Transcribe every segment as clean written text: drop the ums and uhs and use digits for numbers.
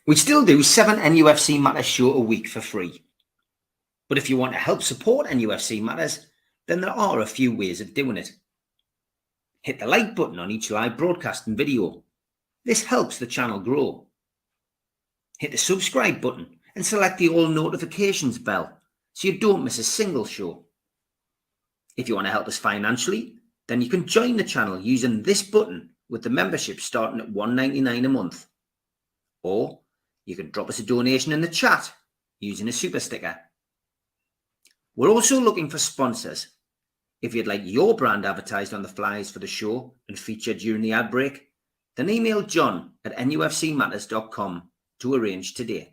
We still do 7 NUFC Matters show a week for free. But if you want to help support NUFC Matters, then there are a few ways of doing it. Hit the like button on each live broadcast and video. This helps the channel grow. Hit the subscribe button and select the all notifications bell so you don't miss a single show. If you want to help us financially, then you can join the channel using this button with the membership starting at $1.99 a month. Or you can drop us a donation in the chat using a super sticker. We're also looking for sponsors. If you'd like your brand advertised on the flyers for the show and featured during the ad break, then email John at nufcmatters.com to arrange today.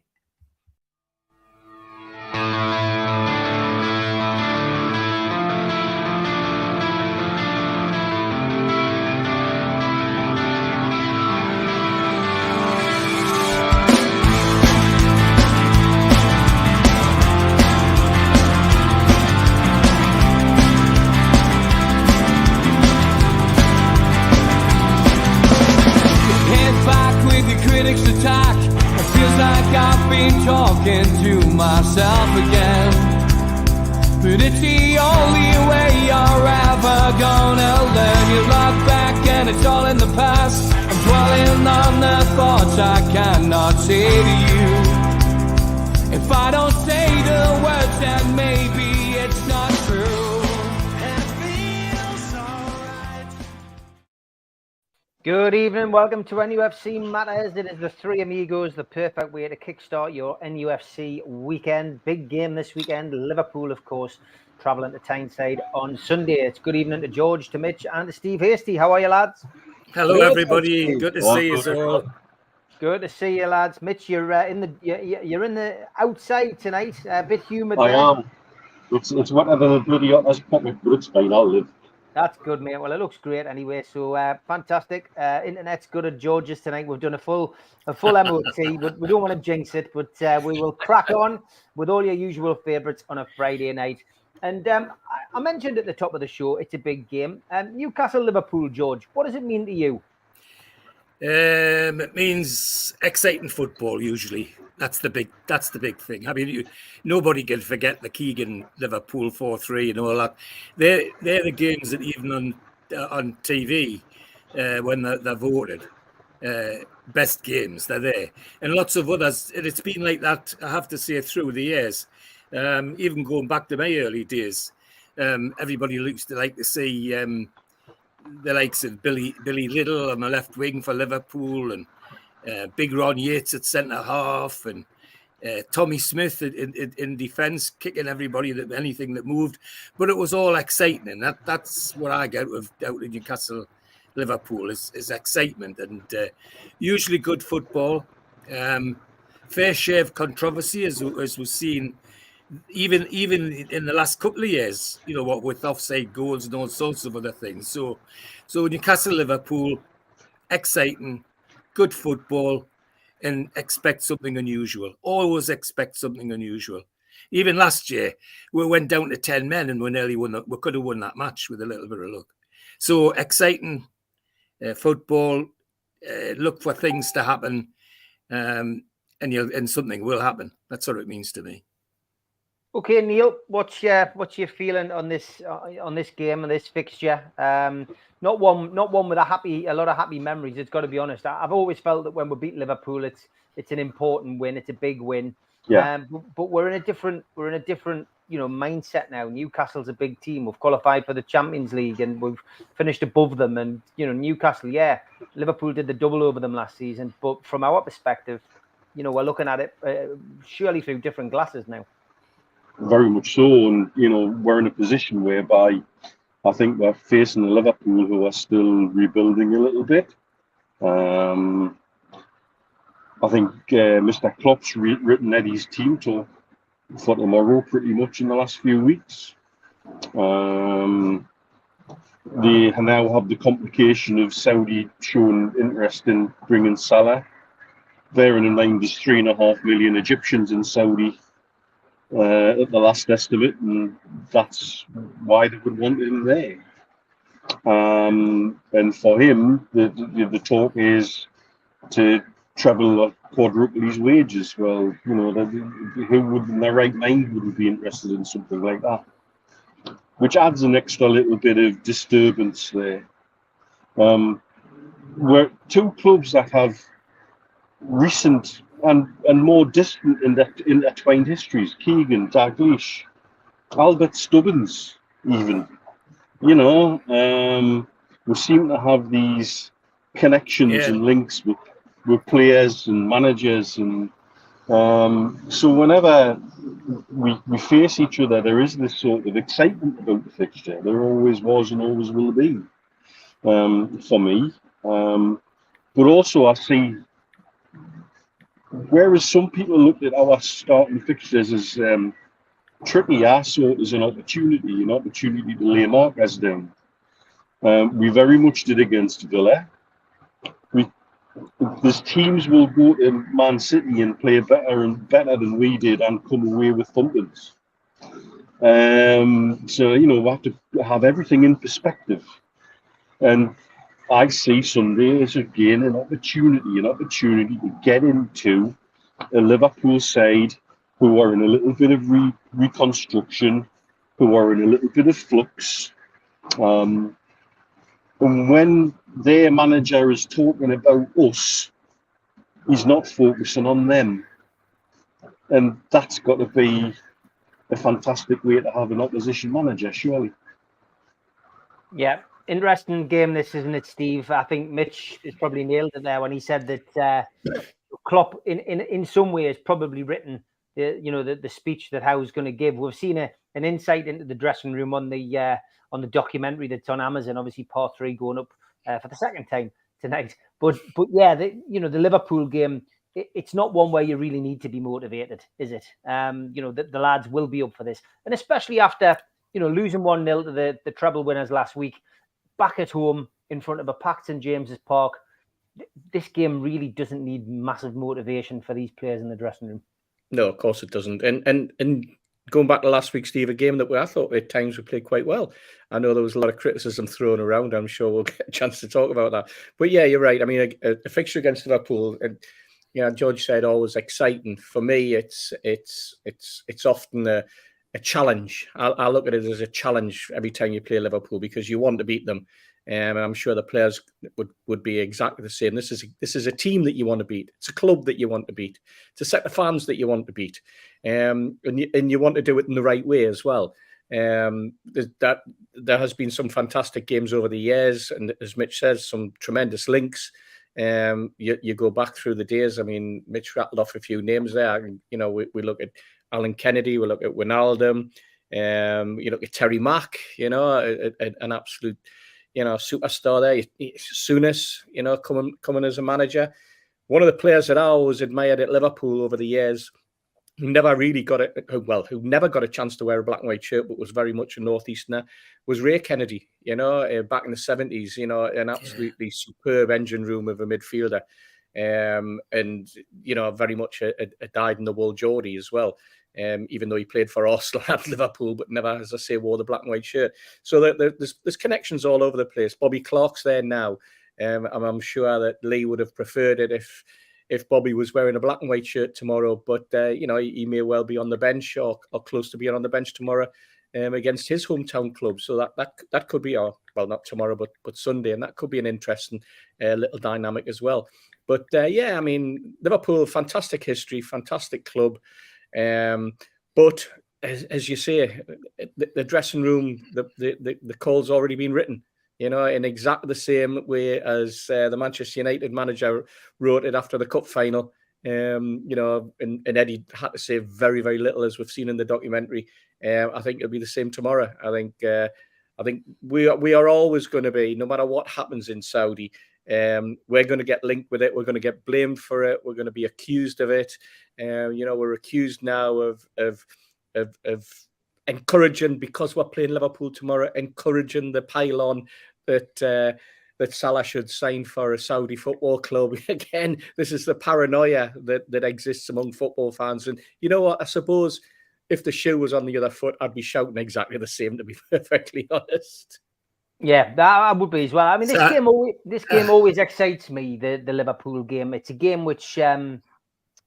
Attack. It feels like I've been talking to myself again, but it's the only way you're ever gonna learn. You look back and it's all in the past. I'm dwelling on the thoughts I cannot say to you. If I don't say the words, then maybe it's not true. Good evening, welcome to NUFC Matters. It is the three amigos, the perfect way to kickstart your NUFC weekend. Big game this weekend, Liverpool, of course, travelling to Tyneside on Sunday. It's good evening to George, to Mitch, and to Steve Hasty. How are you, lads? Hello, everybody. Good to see you all. Good to see you, lads. Mitch, you're in the outside tonight. A bit humid. I am. It's whatever the bloody hottest pocket, but it's fine. I'll live. That's good, mate. Well, it looks great anyway. So fantastic. Internet's good at George's tonight. We've done a full MOT, but we don't want to jinx it. But we will crack on with all your usual favourites on a Friday night. And I mentioned at the top of the show, it's a big game. Newcastle, Liverpool, George. What does it mean to you? It means exciting football. Usually, that's the big thing. I mean, nobody can forget the Keegan Liverpool 4-3 and all that. They're the games that even on TV when they're voted best games, they're there, and lots of others. It's been like that, I have to say, through the years. Even going back to my early days, everybody used to like to see the likes of Billy Liddell on the left wing for Liverpool, and Big Ron Yates at centre half, and Tommy Smith in defence, kicking everybody, anything that moved. But it was all exciting, and that's what I get out of Newcastle Liverpool is excitement, and usually good football. Fair share of controversy, as we've seen, even in the last couple of years, what with offside goals and all sorts of other things. So Newcastle Liverpool, exciting, good football, and expect something unusual. Always expect something unusual. Even last year, we went down to 10 men and we nearly won. We could have won that match with a little bit of luck. So exciting football. Look for things to happen, and something will happen. That's what it means to me. Okay, Neil, what's your feeling on this game and this fixture? Not one with a lot of happy memories. It's got to be honest. I've always felt that when we beat Liverpool, it's an important win. It's a big win. Yeah. But we're in a different mindset now. Newcastle's a big team. We've qualified for the Champions League and we've finished above them. And Newcastle, yeah, Liverpool did the double over them last season. But from our perspective, we're looking at it surely through different glasses now. Very much so, and we're in a position whereby I think we're facing a Liverpool who are still rebuilding a little bit. I think Mr. Klopp's written Eddie's team talk for tomorrow pretty much in the last few weeks. They now have the complication of Saudi showing interest in bringing Salah. Bearing in mind there's 3.5 million Egyptians in Saudi at the last estimate, and that's why they would want him there. And for him, the talk is to treble or quadruple his wages. Well, you know, who would in their right mind wouldn't be interested in something like that? Which adds an extra little bit of disturbance there. We're two clubs that have recent and more distant intertwined histories. Keegan, Dalglish, Albert Stubbins, even. You know, we seem to have these connections and links with players and managers, and so whenever we face each other, there is this sort of excitement about the fixture. There always was and always will be, for me. But also I see, whereas some people looked at our starting fixtures as tricky, I saw it as an opportunity to lay markers down. We very much did against Villa. There's teams will go to Man City and play better than we did and come away with thumpings. So, you know, we have to have everything in perspective. And I see Sunday as again an opportunity to get into a Liverpool side who are in a little bit of reconstruction, who are in a little bit of flux. And when their manager is talking about us, he's not focusing on them. And that's got to be a fantastic way to have an opposition manager, surely. Yeah, interesting game this, isn't it, Steve? I think Mitch has probably nailed it there when he said that Klopp, in some ways, probably written the speech that Howe's going to give. We've seen an insight into the dressing room on the documentary that's on Amazon. Obviously, part 3 going up for the second time tonight. But yeah, the Liverpool game, it's not one where you really need to be motivated, is it? The lads will be up for this, and especially after losing 1-0 to the treble winners last week, back at home in front of a packed St James's Park. This game really doesn't need massive motivation for these players in the dressing room. No, of course it doesn't. And going back to last week, Steve, a game that I thought at times we played quite well. I know there was a lot of criticism thrown around. I'm sure we'll get a chance to talk about that. But yeah, you're right. I mean, a fixture against Liverpool, and George said always exciting. For me, it's often a challenge. I look at it as a challenge every time you play Liverpool because you want to beat them. And I'm sure the players would be exactly the same. This is a team that you want to beat. It's a club that you want to beat. It's a set of fans that you want to beat. And you want to do it in the right way as well. There has been some fantastic games over the years, and as Mitch says, some tremendous links. You go back through the days. I mean, Mitch rattled off a few names there. We look at Alan Kennedy, we look at Wijnaldum, you look at Terry Mack. An absolute superstar there. Souness, coming as a manager. One of the players that I always admired at Liverpool over the years, who never got a chance to wear a black and white shirt, but was very much a northeasterner, was Ray Kennedy. Back in the 70s, an absolutely superb engine room of a midfielder, and very much a dyed-in-the-wool Geordie as well. Even though he played for Arsenal and Liverpool, but never, as I say, wore the black and white shirt. So there's connections all over the place. Bobby Clark's there now. I'm sure that Lee would have preferred it if Bobby was wearing a black and white shirt tomorrow. But he may well be on the bench or close to being on the bench tomorrow against his hometown club. So that could be not tomorrow, but Sunday, and that could be an interesting little dynamic as well. But I mean, Liverpool, fantastic history, fantastic club. But as you say, the dressing room, the call's already been written, in exactly the same way as the Manchester United manager wrote it after the cup final. And Eddie had to say very, very little, as we've seen in the documentary. I think it'll be the same tomorrow. I think we are always going to be, no matter what happens in Saudi, we're going to get linked with it. We're going to get blamed for it. We're going to be accused of it. We're accused now of encouraging, because we're playing Liverpool tomorrow, encouraging the pylon that Salah should sign for a Saudi football club. Again, this is the paranoia that exists among football fans. And you know what? I suppose if the shoe was on the other foot, I'd be shouting exactly the same, to be perfectly honest. Yeah, that would be as well. I mean, this game always excites me. The Liverpool game. It's a game which, as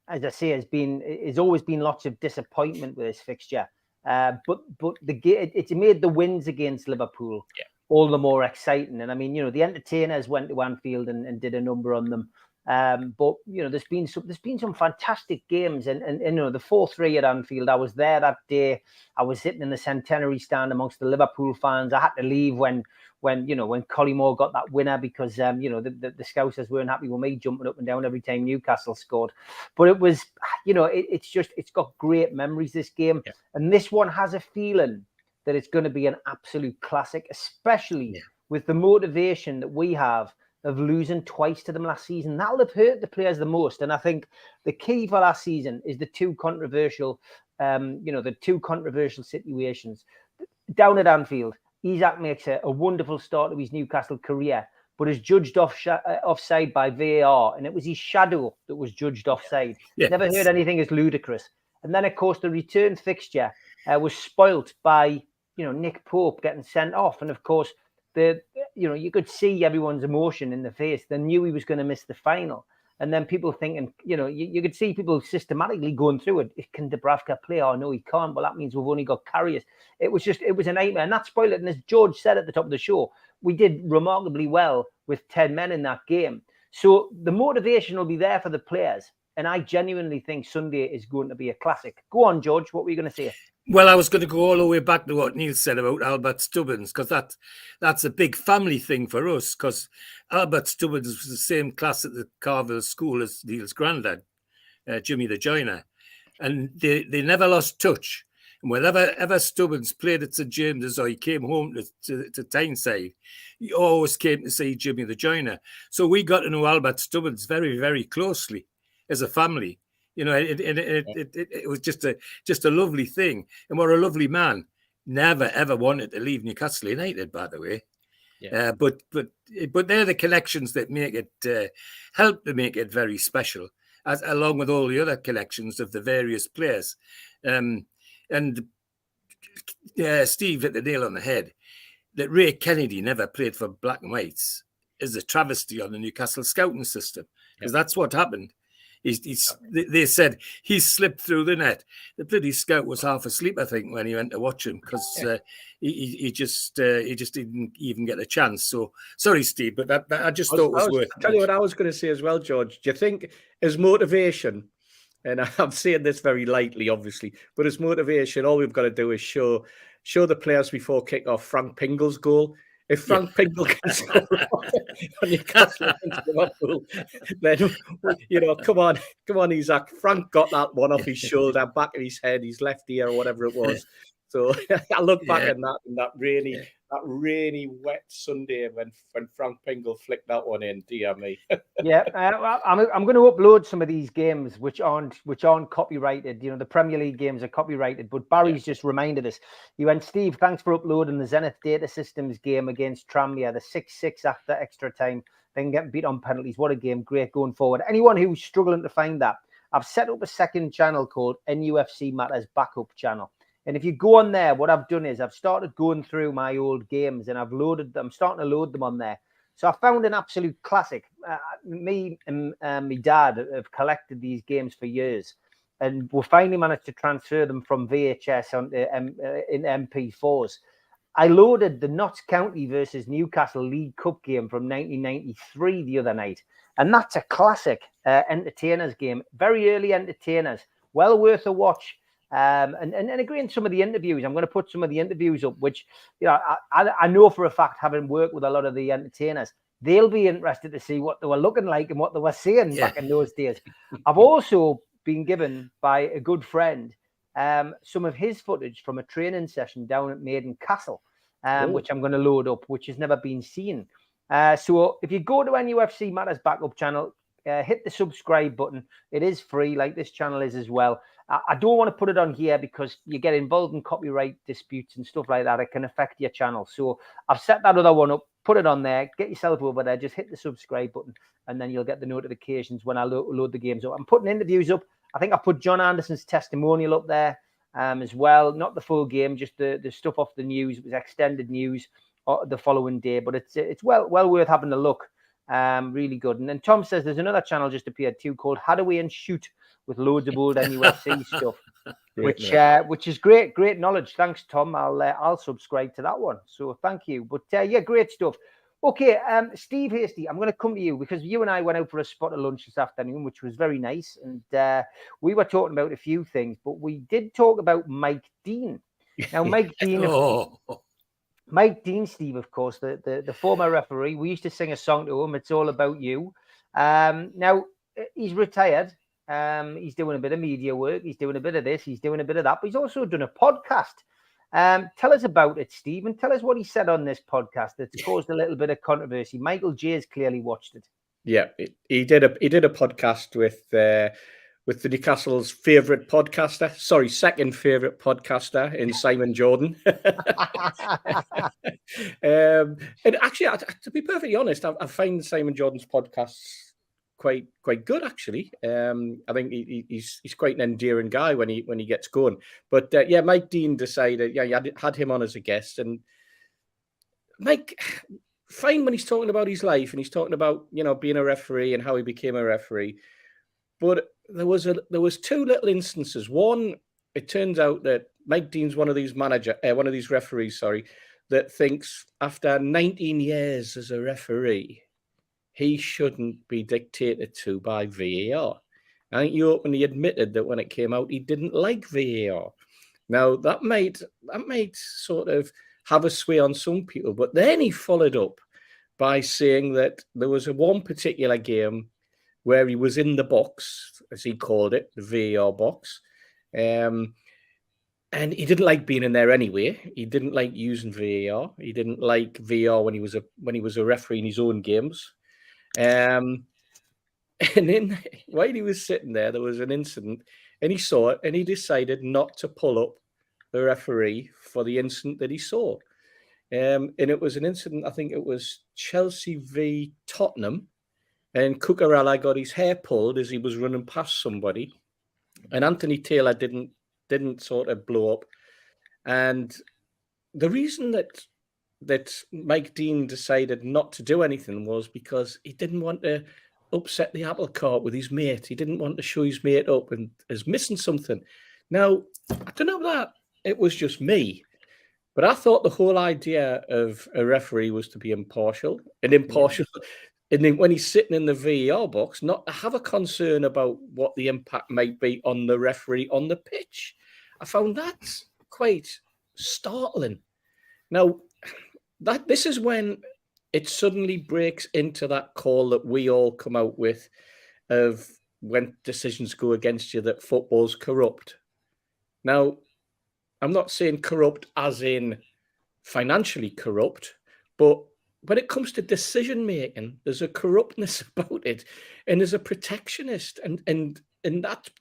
I say, has always been lots of disappointment with this fixture. But it's made the wins against Liverpool all the more exciting. And I mean, the entertainers went to Anfield and did a number on them. But there's been some fantastic games, and the 4-3 at Anfield. I was there that day. I was sitting in the centenary stand amongst the Liverpool fans. I had to leave when Collymore got that winner because the Scousers weren't happy with me jumping up and down every time Newcastle scored. But it was it's got great memories, this game, and this one has a feeling that it's going to be an absolute classic, especially with the motivation that we have of losing twice to them last season. That'll have hurt the players the most. And I think the key for last season is the two controversial situations. Down at Anfield, Isak makes a wonderful start to his Newcastle career, but is judged offside by VAR, and it was his shadow that was judged offside. Yes. Never heard anything as ludicrous. And then, of course, the return fixture was spoilt by Nick Pope getting sent off, and of course, you could see everyone's emotion in the face. They knew he was going to miss the final. And then people thinking, you could see people systematically going through it. Can Dubravka play? Oh, no, he can't. Well, that means we've only got carriers. It was a nightmare. And that spoiled it. And as George said at the top of the show, we did remarkably well with 10 men in that game. So the motivation will be there for the players. And I genuinely think Sunday is going to be a classic. Go on, George. What were you going to say? Well, I was going to go all the way back to what Neil said about Albert Stubbins, because that's a big family thing for us, because Albert Stubbins was the same class at the Carville School as Neil's granddad, Jimmy the Joiner. And they never lost touch. And whenever Stubbins played at St James's or he came home to Tyneside, he always came to see Jimmy the Joiner. So we got to know Albert Stubbins very, very closely as a family. It was just a lovely thing, and what a lovely man. Never ever wanted to leave Newcastle United, by the way. Yeah. But they're the connections that make it help to make it very special, along with all the other connections of the various players. And Steve hit the nail on the head. That Ray Kennedy never played for Black and Whites is a travesty on the Newcastle scouting system, because that's what happened. They said he slipped through the net. The bloody scout was half asleep, I think, when he went to watch him, because he just didn't even get a chance. So sorry, Steve, but that I just thought it was worth. I'll tell you what I was going to say as well, George. Do you think as motivation, and I'm saying this very lightly, obviously, but as motivation, all we've got to do is show the players before kick-off Frank Pingle's goal. If Frank Pingle can score on Newcastle against Liverpool, then come on, Isak. Frank got that one off his shoulder, back of his head, his left ear, or whatever it was. So I look back at that rainy, wet Sunday when Frank Pingle flicked that one in. Dear me. I'm going to upload some of these games which aren't copyrighted. The Premier League games are copyrighted, but Barry's just reminded us. He went, Steve, thanks for uploading the Zenith Data Systems game against Tranmere, the 6-6 after extra time, then getting beat on penalties. What a game! Great going forward. Anyone who's struggling to find that, I've set up a second channel called NUFC Matters Backup Channel. And if you go on there, what I've done is I've started going through my old games and I'm starting to load them on there. So I found an absolute classic. Me and my dad have collected these games for years, and we finally managed to transfer them from VHS onto in MP4s. I loaded the Notts County versus Newcastle League Cup game from 1993 the other night. And that's a classic entertainers game. Very early entertainers. Well worth a watch. And again, some of the interviews, I'm going to put some of the interviews up, which, I know for a fact, having worked with a lot of the entertainers, they'll be interested to see what they were looking like and what they were saying back in those days. I've also been given by a good friend some of his footage from a training session down at Maiden Castle, which I'm going to load up, which has never been seen. So if you go to NUFC Matters Backup Channel, hit the subscribe button. It is free, like this channel is as well. I don't want to put it on here because you get involved in copyright disputes and stuff like that. It can affect your channel. So I've set that other one up, put it on there, get yourself over there, just hit the subscribe button, and then you'll get the notifications when I load the games up. I'm putting interviews up. I think I put John Anderson's testimonial up there as well. Not the full game, just the stuff off the news. It was extended news the following day. But it's well worth having a look. Really good. And then Tom says there's another channel just appeared too called How Do We and Shoot with loads of old NUFC stuff, which is great knowledge. Thanks, Tom. I'll subscribe to that one. So thank you. But yeah, great stuff. Okay, Steve Hasty, I'm going to come to you because you and I went out for a spot of lunch this afternoon, which was very nice. And we were talking about a few things, but we did talk about Mike Dean. Now, Mike Dean, Mike Dean, Steve, of course, the former referee. We used to sing a song to him. It's all about you. Now he's retired. He's doing a bit of media work. He's doing a bit of this. He's doing a bit of that. But he's also done a podcast. Tell us about it, Steve, and tell us what he said on this podcast that's caused a little bit of controversy. Michael J's clearly watched it. Yeah, he did a podcast with the Newcastle's favourite podcaster. Sorry, second favourite podcaster in Simon Jordan. And actually, to be perfectly honest, I find Simon Jordan's podcasts quite good, actually. I think he's quite an endearing guy when he gets going. But yeah, Mike Dean decided, you had him on as a guest, and Mike, fine when he's talking about his life and he's talking about being a referee and how he became a referee. But there was two little instances. One, it turns out that Mike Dean's one of these referees, that thinks after 19 years as a referee, he shouldn't be dictated to by VAR. I think he openly admitted that when it came out, he didn't like VAR. Now, that might sort of have a sway on some people, but then he followed up by saying that there was one particular game where he was in the box, as he called it, the VAR box, and he didn't like being in there anyway. He didn't like using VAR. He didn't like VAR when he was a referee in his own games. And then while he was sitting there was an incident, and he saw it, and he decided not to pull up the referee for the incident that he saw. And it was an incident, I think it was Chelsea v Tottenham, and Cucurella got his hair pulled as he was running past somebody, and Anthony Taylor didn't sort of blow up. And the reason that Mike Dean decided not to do anything was because he didn't want to upset the apple cart with his mate. He didn't want to show his mate up and as missing something. Now, I don't know that it was just me, but I thought the whole idea of a referee was to be impartial. And then when he's sitting in the VAR box, not to have a concern about what the impact might be on the referee on the pitch. I found that quite startling. Now, this is when it suddenly breaks into that call that we all come out with of when decisions go against you that football's corrupt. Now, I'm not saying corrupt as in financially corrupt, but when it comes to decision making, there's a corruptness about it, and there's a protectionist, and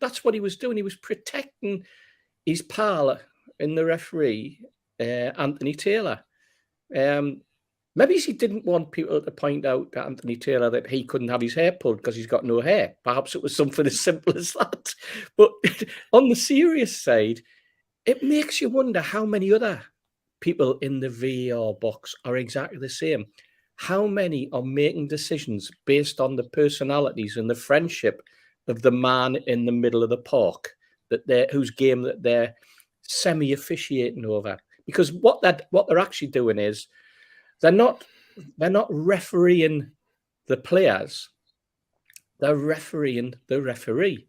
that's what he was doing. He was protecting his pal in the referee, Anthony Taylor. Maybe he didn't want people to point out to Anthony Taylor that he couldn't have his hair pulled because he's got no hair. Perhaps it was something as simple as that. But on the serious side, it makes you wonder how many other people in the VAR box are exactly the same. How many are making decisions based on the personalities and the friendship of the man in the middle of the park whose game that they're semi-officiating over? Because what they're actually doing is they're not refereeing the players. They're refereeing the referee.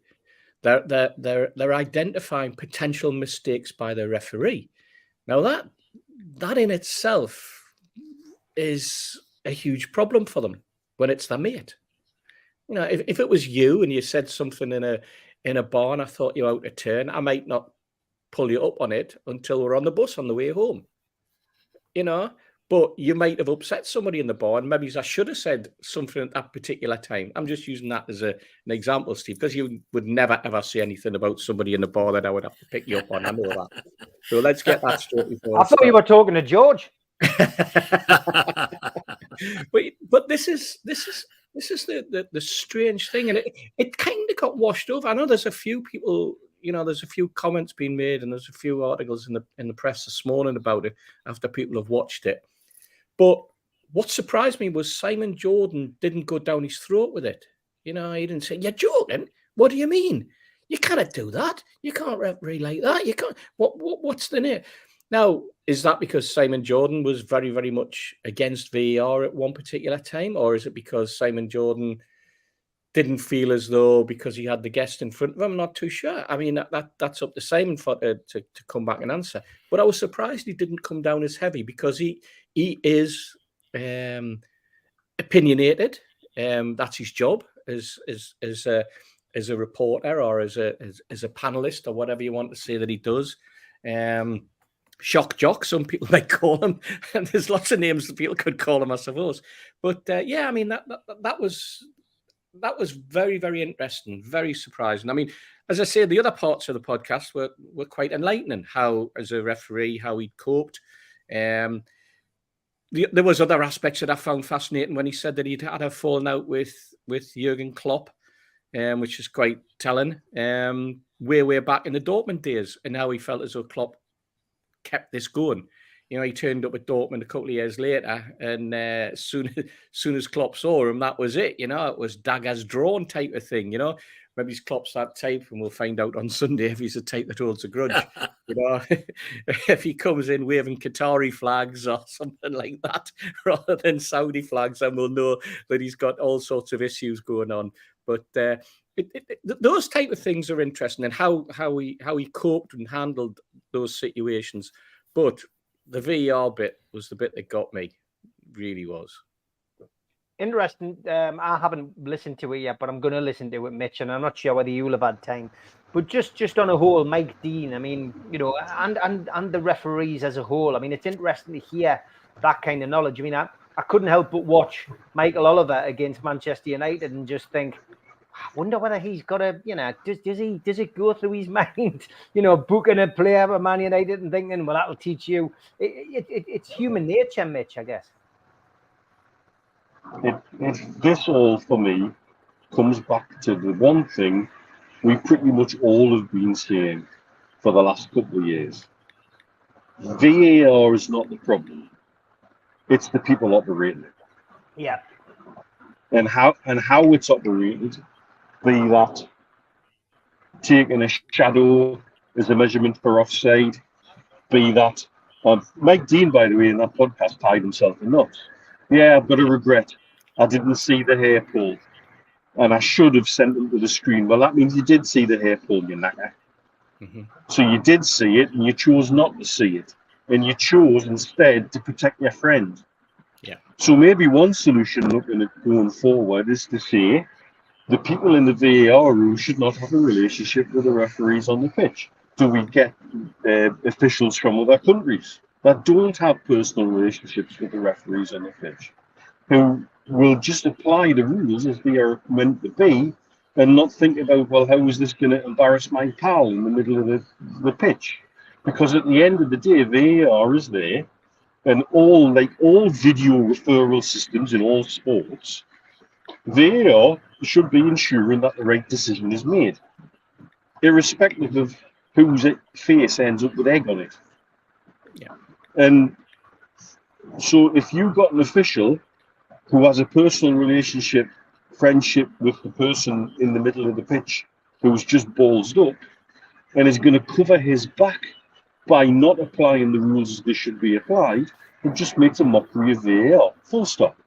They're identifying potential mistakes by the referee. Now that in itself is a huge problem for them when it's their mate. If it was you and you said something in a bar and I thought you were out of turn, I might not pull you up on it until we're on the bus on the way home. But you might have upset somebody in the bar, and maybe I should have said something at that particular time. I'm just using that as an example, Steve, because you would never, ever say anything about somebody in the bar that I would have to pick you up on. I know that. So let's get that straight before. I thought you were talking to George. But this is the strange thing, and it kind of got washed over. I know there's a few people, there's a few comments being made, and there's a few articles in the press this morning about it after people have watched it. But what surprised me was Simon Jordan didn't go down his throat with it. You know, he didn't say, "You're joking? What do you mean? You cannot do that. You can't referee like that. You can't." What's the name? Now, is that because Simon Jordan was very, very much against VAR at one particular time, or is it because Simon Jordan didn't feel as though because he had the guest in front of him? I'm not too sure. I mean, that's up to Simon to come back and answer. But I was surprised he didn't come down as heavy, because he is opinionated. That's his job as a reporter, or as a panelist, or whatever you want to say that he does. Shock jock, some people might call him, and there's lots of names that people could call him, I suppose. But yeah, I mean that was very, very interesting, very surprising. I mean, as I say, the other parts of the podcast were quite enlightening. How, as a referee, how he coped. There was other aspects that I found fascinating when he said that he'd had a falling out with Jurgen Klopp, which is quite telling. Way back in the Dortmund days, and how he felt as though Klopp kept this going. You know, he turned up at Dortmund a couple of years later, and as soon as Klopp saw him, that was it. You know, it was daggers drawn type of thing. You know, maybe he's Klopp's that type, and we'll find out on Sunday if he's a type that holds a grudge. You know, if he comes in waving Qatari flags or something like that, rather than Saudi flags, then we'll know that he's got all sorts of issues going on. But those type of things are interesting, and how he coped and handled those situations. But the VAR bit was the bit that got me, really was. Interesting. I haven't listened to it yet, but I'm going to listen to it, Mitch, and I'm not sure whether you'll have had time. But just on a whole, Mike Dean, I mean, you know, and the referees as a whole, I mean, it's interesting to hear that kind of knowledge. I mean, I couldn't help but watch Michael Oliver against Manchester United and just think, I wonder whether he's got a, you know, does it go through his mind, you know, booking a player for Man United and thinking, well, that'll teach you. It's human nature, Mitch, I guess. This all, for me, comes back to the one thing we pretty much all have been saying for the last couple of years. VAR is not the problem. It's the people operating it. Yeah. And how it's operated, be that taking a shadow as a measurement for offside, be that Mike Dean, by the way, in that podcast tied himself in knots. Yeah, I've got a regret. I didn't see the hair pull, and I should have sent him to the screen. Well, that means you did see the hair pull, you knacker. Mm-hmm. So you did see it, and you chose not to see it, and you chose instead to protect your friend. Yeah. So maybe one solution looking at going forward is to say the people in the VAR room should not have a relationship with the referees on the pitch. Do we get officials from other countries that don't have personal relationships with the referees on the pitch, who will just apply the rules as they are meant to be, and not think about, well, how is this going to embarrass my pal in the middle of the pitch? Because at the end of the day, VAR is there, and all video referral systems in all sports, VAR should be ensuring that the right decision is made, irrespective of whose face ends up with egg on it. Yeah. And so if you've got an official who has a personal relationship, friendship with the person in the middle of the pitch who's just ballsed up and is going to cover his back by not applying the rules as they should be applied, it just makes a mockery of VAR, full stop.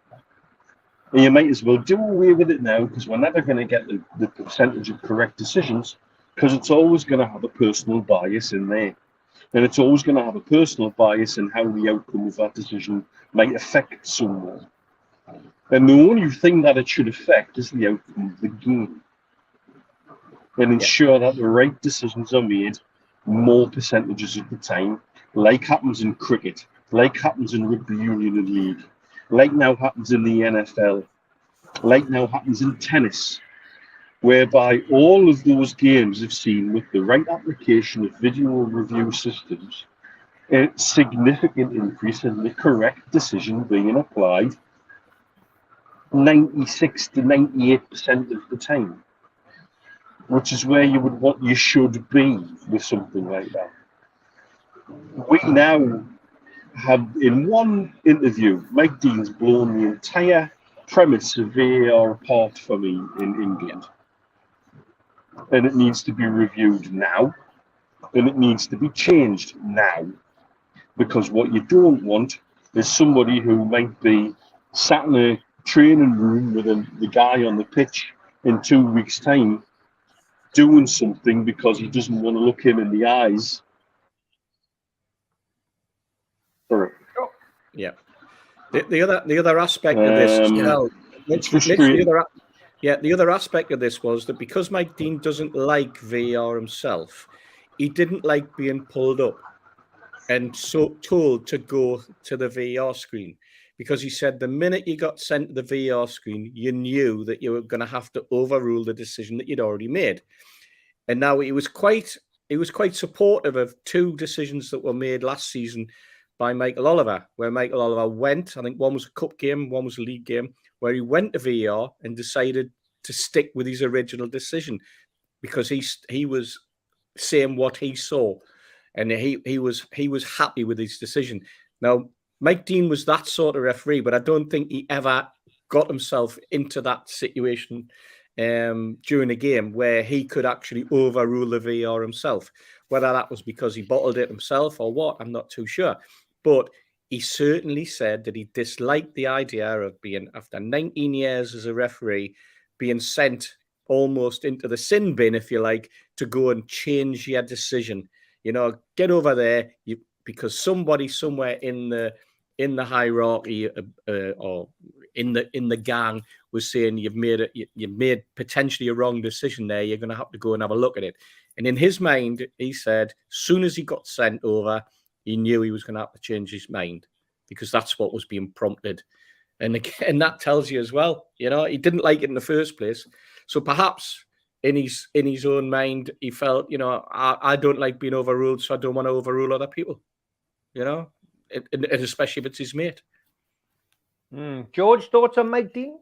And you might as well do away with it now, because we're never going to get the percentage of correct decisions, because it's always going to have a personal bias in there. And it's always going to have a personal bias in how the outcome of that decision might affect someone. And the only thing that it should affect is the outcome of the game. And ensure that the right decisions are made more percentages of the time, like happens in cricket, like happens in rugby union and league, like now happens in the NFL, like now happens in tennis, whereby all of those games have seen, with the right application of video review systems, a significant increase in the correct decision being applied 96 to 98% of the time, which is where you should be with something like that. We now had in one interview, Mike Dean's blown the entire premise of VAR apart for me in England. And it needs to be reviewed now. And it needs to be changed now. Because what you don't want is somebody who might be sat in a training room with the guy on the pitch in 2 weeks' time doing something because he doesn't want to look him in the eyes. Yeah. The other aspect of this, it's frustrating. the other aspect of this was that because Mike Dean doesn't like VAR himself, he didn't like being pulled up and so told to go to the VAR screen, because he said the minute you got sent to the VAR screen, you knew that you were going to have to overrule the decision that you'd already made. And now he was quite supportive of two decisions that were made last season by Michael Oliver, where Michael Oliver went, I think one was a cup game, one was a league game, where he went to VAR and decided to stick with his original decision because he was saying what he saw, and he was happy with his decision. Now, Mike Dean was that sort of referee, but I don't think he ever got himself into that situation during a game where he could actually overrule the VAR himself. Whether that was because he bottled it himself or what, I'm not too sure. But he certainly said that he disliked the idea of being, after 19 years as a referee, being sent almost into the sin bin, if you like, to go and change your decision. You know, get over there, because somebody somewhere in the hierarchy or in the gang was saying you've made potentially a wrong decision there. You're going to have to go and have a look at it. And in his mind, he said, as soon as he got sent over, he knew he was going to have to change his mind, because that's what was being prompted. And that tells you as well, you know, he didn't like it in the first place. So perhaps in his own mind, he felt, you know, I don't like being overruled, so I don't want to overrule other people, you know, and especially if it's his mate. George, thoughts on Mike Dean?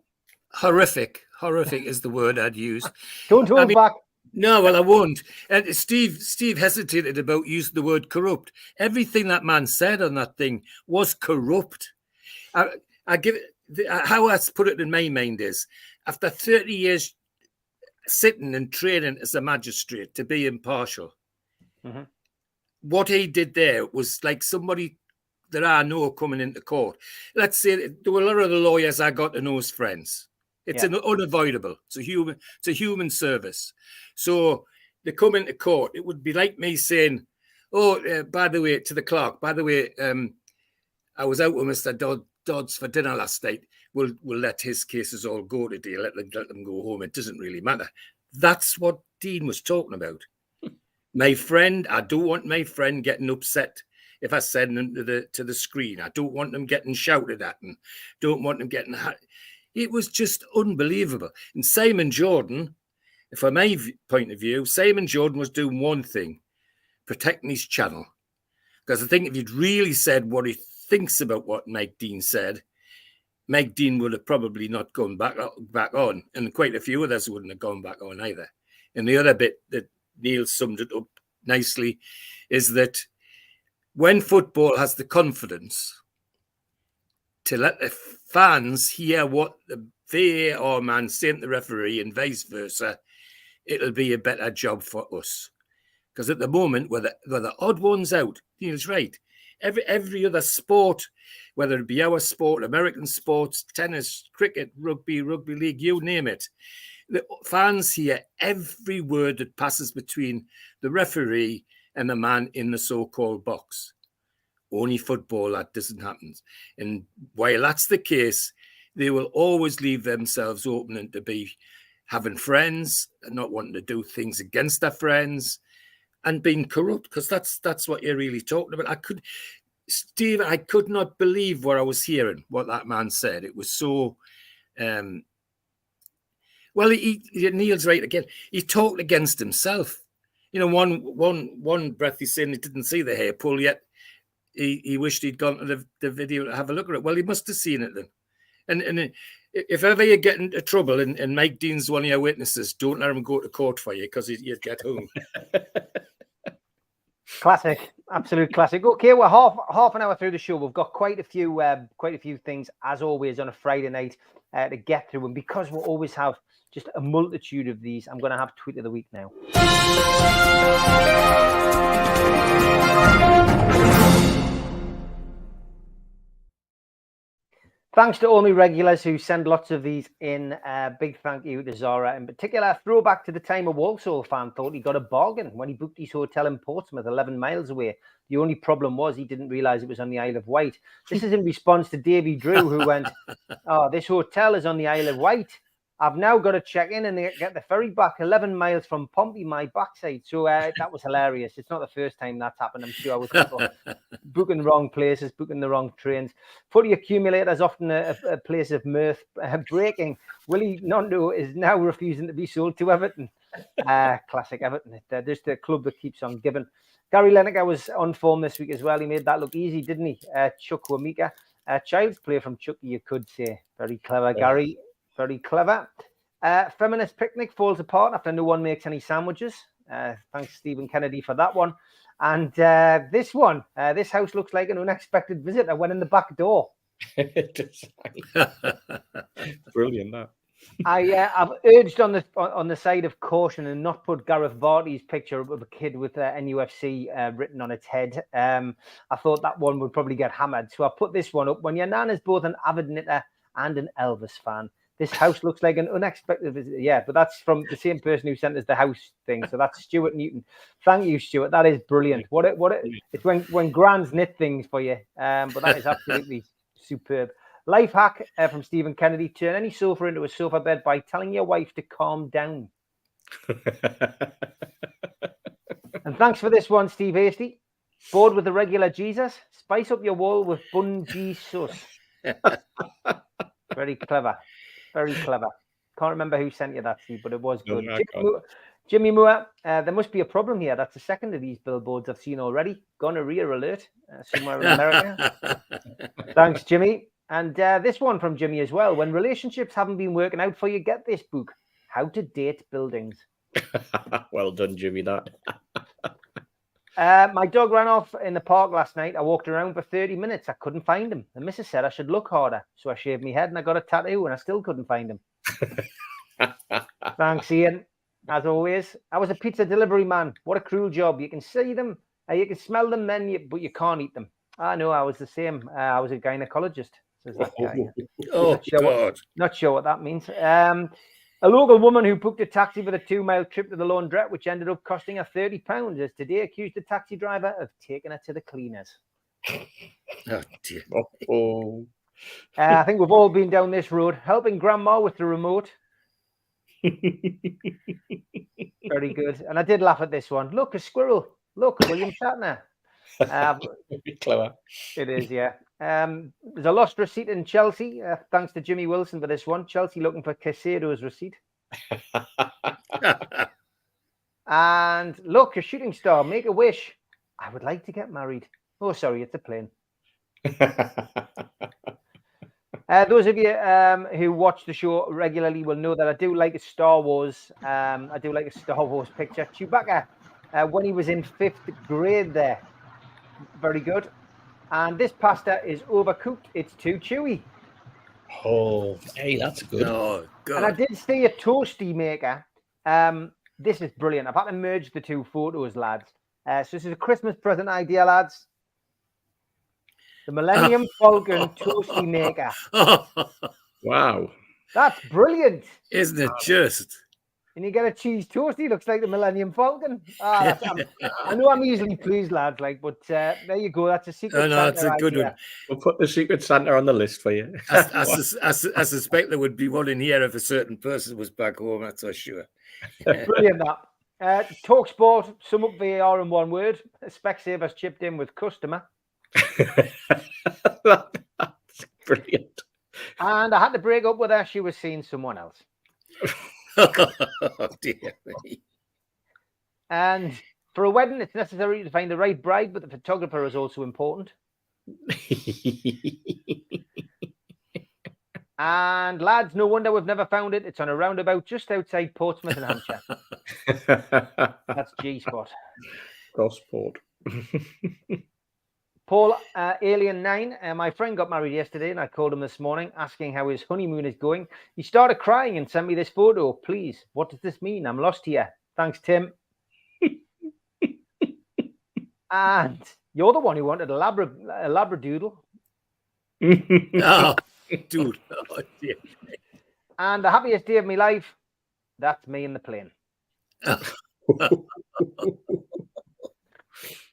Horrific is the word I'd use. Don't hold back. No, well, I won't. And Steve hesitated about using the word corrupt. Everything that man said on that thing was corrupt. I give it, how I put it in my mind is, after 30 years sitting and training as a magistrate to be impartial, what he did there was like somebody that I know coming into court. Let's say there were a lot of the lawyers I got to know as friends. It's unavoidable. It's a human service. So they come into court. It would be like me saying, "Oh, by the way," to the clerk, "By the way, I was out with Mr. Dodds for dinner last night. We'll let his cases all go today. Let them go home. It doesn't really matter." That's what Dean was talking about. My friend, I don't want my friend getting upset if I send them to the screen. I don't want them getting shouted at and don't want them getting... It was just unbelievable. And Simon Jordan, from my point of view, Simon Jordan was doing one thing, protecting his channel. Because I think if he'd really said what he thinks about what Mike Dean said, Mike Dean would have probably not gone back on, and quite a few others wouldn't have gone back on either. And the other bit that Neil summed it up nicely is that when football has the confidence to let the fans hear what the VAR man saying to the referee and vice versa, it'll be a better job for us. Because at the moment, we're the odd ones out. Neil's right. Every other sport, whether it be our sport, American sports, tennis, cricket, rugby league, you name it, the fans hear every word that passes between the referee and the man in the so-called box. Only football, that doesn't happen. And while that's the case, they will always leave themselves open to be having friends and not wanting to do things against their friends and being corrupt, because that's what you're really talking about. Steve, I could not believe what I was hearing, what that man said. It was so... Well, Neil's right again. He talked against himself. You know, one breath he's saying he didn't see the hair pull yet. He wished he'd gone to the video to have a look at it. Well, he must have seen it then. And if ever you get into trouble and Mike Dean's one of your witnesses, don't let him go to court for you, because you'd get home. Classic. Absolute classic. Okay, we're half an hour through the show. We've got quite a few things, as always, on a Friday night to get through. And because we'll always have just a multitude of these, I'm going to have Tweet of the Week now. Thanks to all my regulars who send lots of these in. Big thank you to Zara in particular. Throwback to the time a Walsall fan thought he got a bargain when he booked his hotel in Portsmouth, 11 miles away. The only problem was he didn't realise it was on the Isle of Wight. This is in response to Davy Drew, who went, "Oh, this hotel is on the Isle of Wight. I've now got to check in and get the ferry back 11 miles from Pompey, my backside." So that was hilarious. It's not the first time that's happened, I'm sure, with people booking the wrong places, booking the wrong trains. Footy accumulator is often a place of mirth. Breaking. Willie Nondo is now refusing to be sold to Everton. Classic Everton. They're just the club that keeps on giving. Gary Lineker was on form this week as well. He made that look easy, didn't he? Chuck Wamika. Child's play from Chucky, you could say. Very clever, Gary. Very clever. Feminist picnic falls apart after no one makes any sandwiches. Thanks, Stephen Kennedy, for that one. And this one, this house looks like an unexpected visitor went in the back door. Brilliant, that. I've urged on the side of caution and not put Gareth Vardy's picture of a kid with NUFC written on its head. I thought that one would probably get hammered. So I put this one up. When your nan is both an avid knitter and an Elvis fan, this house looks like an unexpected visit. Yeah, but that's from the same person who sent us the house thing. So that's Stuart Newton. Thank you, Stuart. That is brilliant. It's when Grand's knit things for you. But that is absolutely superb. Life hack from Stephen Kennedy: turn any sofa into a sofa bed by telling your wife to calm down. And thanks for this one, Steve Hasty. Bored with the regular Jesus? Spice up your wall with bun Jesus. Very clever. Very clever. Can't remember who sent you that, Steve, but it was good. Jimmy Moore, there must be a problem here. That's the second of these billboards I've seen already. Gonorrhea alert somewhere in America. Thanks, Jimmy. And this one from Jimmy as well. When relationships haven't been working out for you, get this book, How to Date Buildings. Well done, Jimmy, that. My dog ran off in the park last night. I walked around for 30 minutes. I couldn't find him. The missus said I should look harder. So I shaved my head and I got a tattoo and I still couldn't find him. Thanks, Ian. As always, I was a pizza delivery man. What a cruel job. You can see them, you can smell them but you can't eat them. I know, I was the same. I was a gynecologist. Says that guy. Not sure what that means. A local woman who booked a taxi for a 2-mile trip to the laundrette, which ended up costing her £30, has today accused the taxi driver of taking her to the cleaners. Oh, dear. I think we've all been down this road, helping grandma with the remote. Very good. And I did laugh at this one. Look, a squirrel. Look, William Shatner. Clever. It is, yeah. There's a lost receipt in Chelsea. Thanks to Jimmy Wilson for this one. Chelsea looking for Casado's receipt. And look, a shooting star. Make a wish. I would like to get married. Oh, sorry, it's a plane. Those of you who watch the show regularly will know that I do like a Star Wars. I do like a Star Wars picture. Chewbacca, when he was in 5th grade there. Very good. And this pasta is overcooked. It's too chewy. Oh, hey, that's good. Oh, God. And I did see a toasty maker. This is brilliant. I've had to merge the two photos, lads. So this is a Christmas present idea, lads. The Millennium Falcon toasty maker. Wow. That's brilliant. Isn't it just? And you get a cheese toasty, looks like the Millennium Falcon. I know I'm easily pleased, lads, but there you go. That's a secret Santa. No, it's a good one. We'll put the Secret Santa on the list for you. I suspect there would be one in here if a certain person was back home, that's for sure. Brilliant, that. Talk Sport, sum up VAR in one word. Specsavers chipped in with customer. That's brilliant. And I had to break up with her. She was seeing someone else. Oh, dear me. And for a wedding, it's necessary to find the right bride, but the photographer is also important. And lads, no wonder we've never found it. It's on a roundabout just outside Portsmouth in Hampshire. That's G-Spot. Gosport. Paul, Alien 9, my friend got married yesterday and I called him this morning asking how his honeymoon is going. He started crying and sent me this photo. Please, what does this mean? I'm lost here. Thanks, Tim. And you're the one who wanted a Labradoodle. Oh, dude. Oh, dear. And the happiest day of my life, that's me in the plane.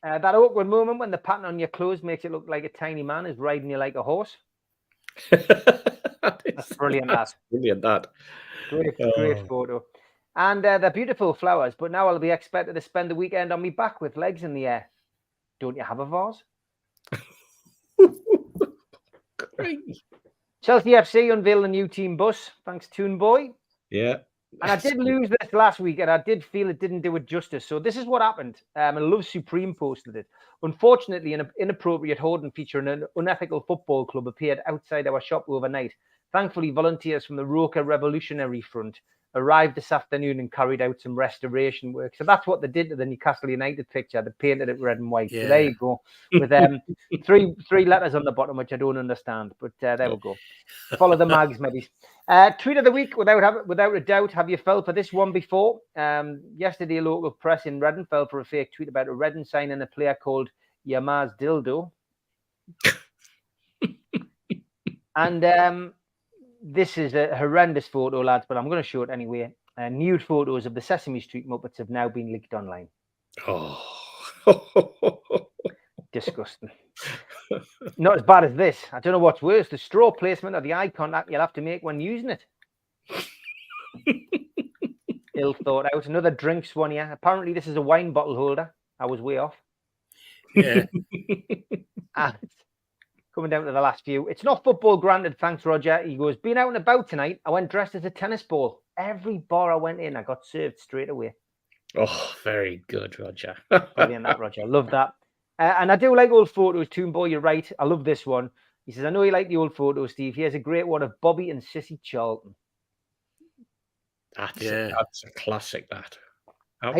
That awkward moment when the pattern on your clothes makes it look like a tiny man is riding you like a horse. That's brilliant. That's brilliant. That great photo. And they're beautiful flowers. But now I'll be expected to spend the weekend on my back with legs in the air. Don't you have a vase? Chelsea FC unveiled a new team bus. Thanks, Toon Boy. Yeah. And I did lose this last week, and I did feel it didn't do it justice. So this is what happened. And Love Supreme posted it. Unfortunately, an inappropriate hoarding feature in an unethical football club appeared outside our shop overnight. Thankfully, volunteers from the Roker Revolutionary Front arrived this afternoon and carried out some restoration work. So that's what they did to the Newcastle United picture. They painted it red and white. Yeah. So there you go. With three letters on the bottom, which I don't understand. But there we go. Follow the mags, maybe. Tweet of the week, without a doubt. Have you fell for this one before? Yesterday, local press in Reading fell for a fake tweet about a Reading signing a player called Yamaz Dildo. And this is a horrendous photo, lads, but I'm going to show it anyway. Nude photos of the Sesame Street Muppets have now been leaked online. Oh. Disgusting. Not as bad as this. I don't know what's worse, the straw placement or the eye contact you'll have to make when using it. Ill thought out. Another drinks one here. Apparently this is a wine bottle holder. I was way off. Yeah. And coming down to the last few. It's not football granted, thanks, Roger. He goes, been out and about tonight. I went dressed as a tennis ball. Every bar I went in, I got served straight away. Oh, very good, Roger. Brilliant, that, Roger. Love that. And I do like old photos, Toon Boy. You're right. I love this one. He says, I know you like the old photos, Steve. Here's a great one of Bobby and Sissy Charlton. That's a classic, that. No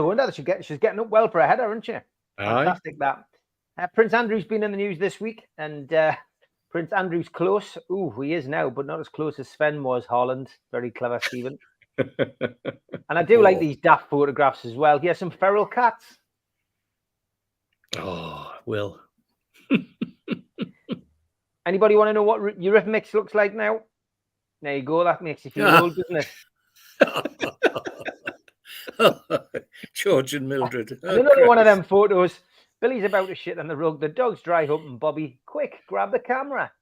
wonder that she's getting up well for a header, isn't she? Fantastic, that. Prince Andrew's been in the news this week, and Prince Andrew's close. Ooh, he is now, but not as close as Sven was, Holland. Very clever, Stephen. And I do like these daft photographs as well. Here's some feral cats. Oh, Will. Anybody want to know what Eurythmics looks like now? There you go. That makes you feel old, doesn't it? George and Mildred. Another one of them photos. Billy's about to shit on the rug. The dog's dry humping Bobby. Quick, grab the camera.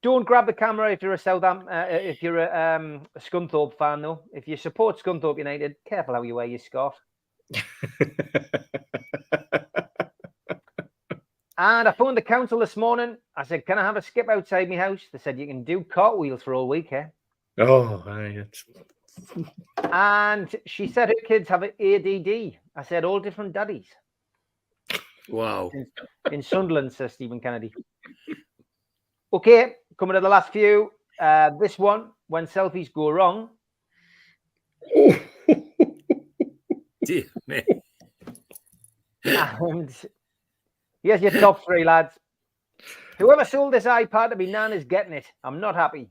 Don't grab the camera if you're a Scunthorpe fan, though. If you support Scunthorpe United, careful how you wear your scarf. And I phoned the council this morning. I said, can I have a skip outside my house? They said, you can do cartwheels for all week, eh? Oh, and she said her kids have an ADD. I said, all different daddies. Wow. In Sunderland, says Stephen Kennedy. Okay, coming to the last few. This one, when selfies go wrong. Dear me. And here's your top three, lads. Whoever sold this iPad to me nan is getting it. I'm not happy.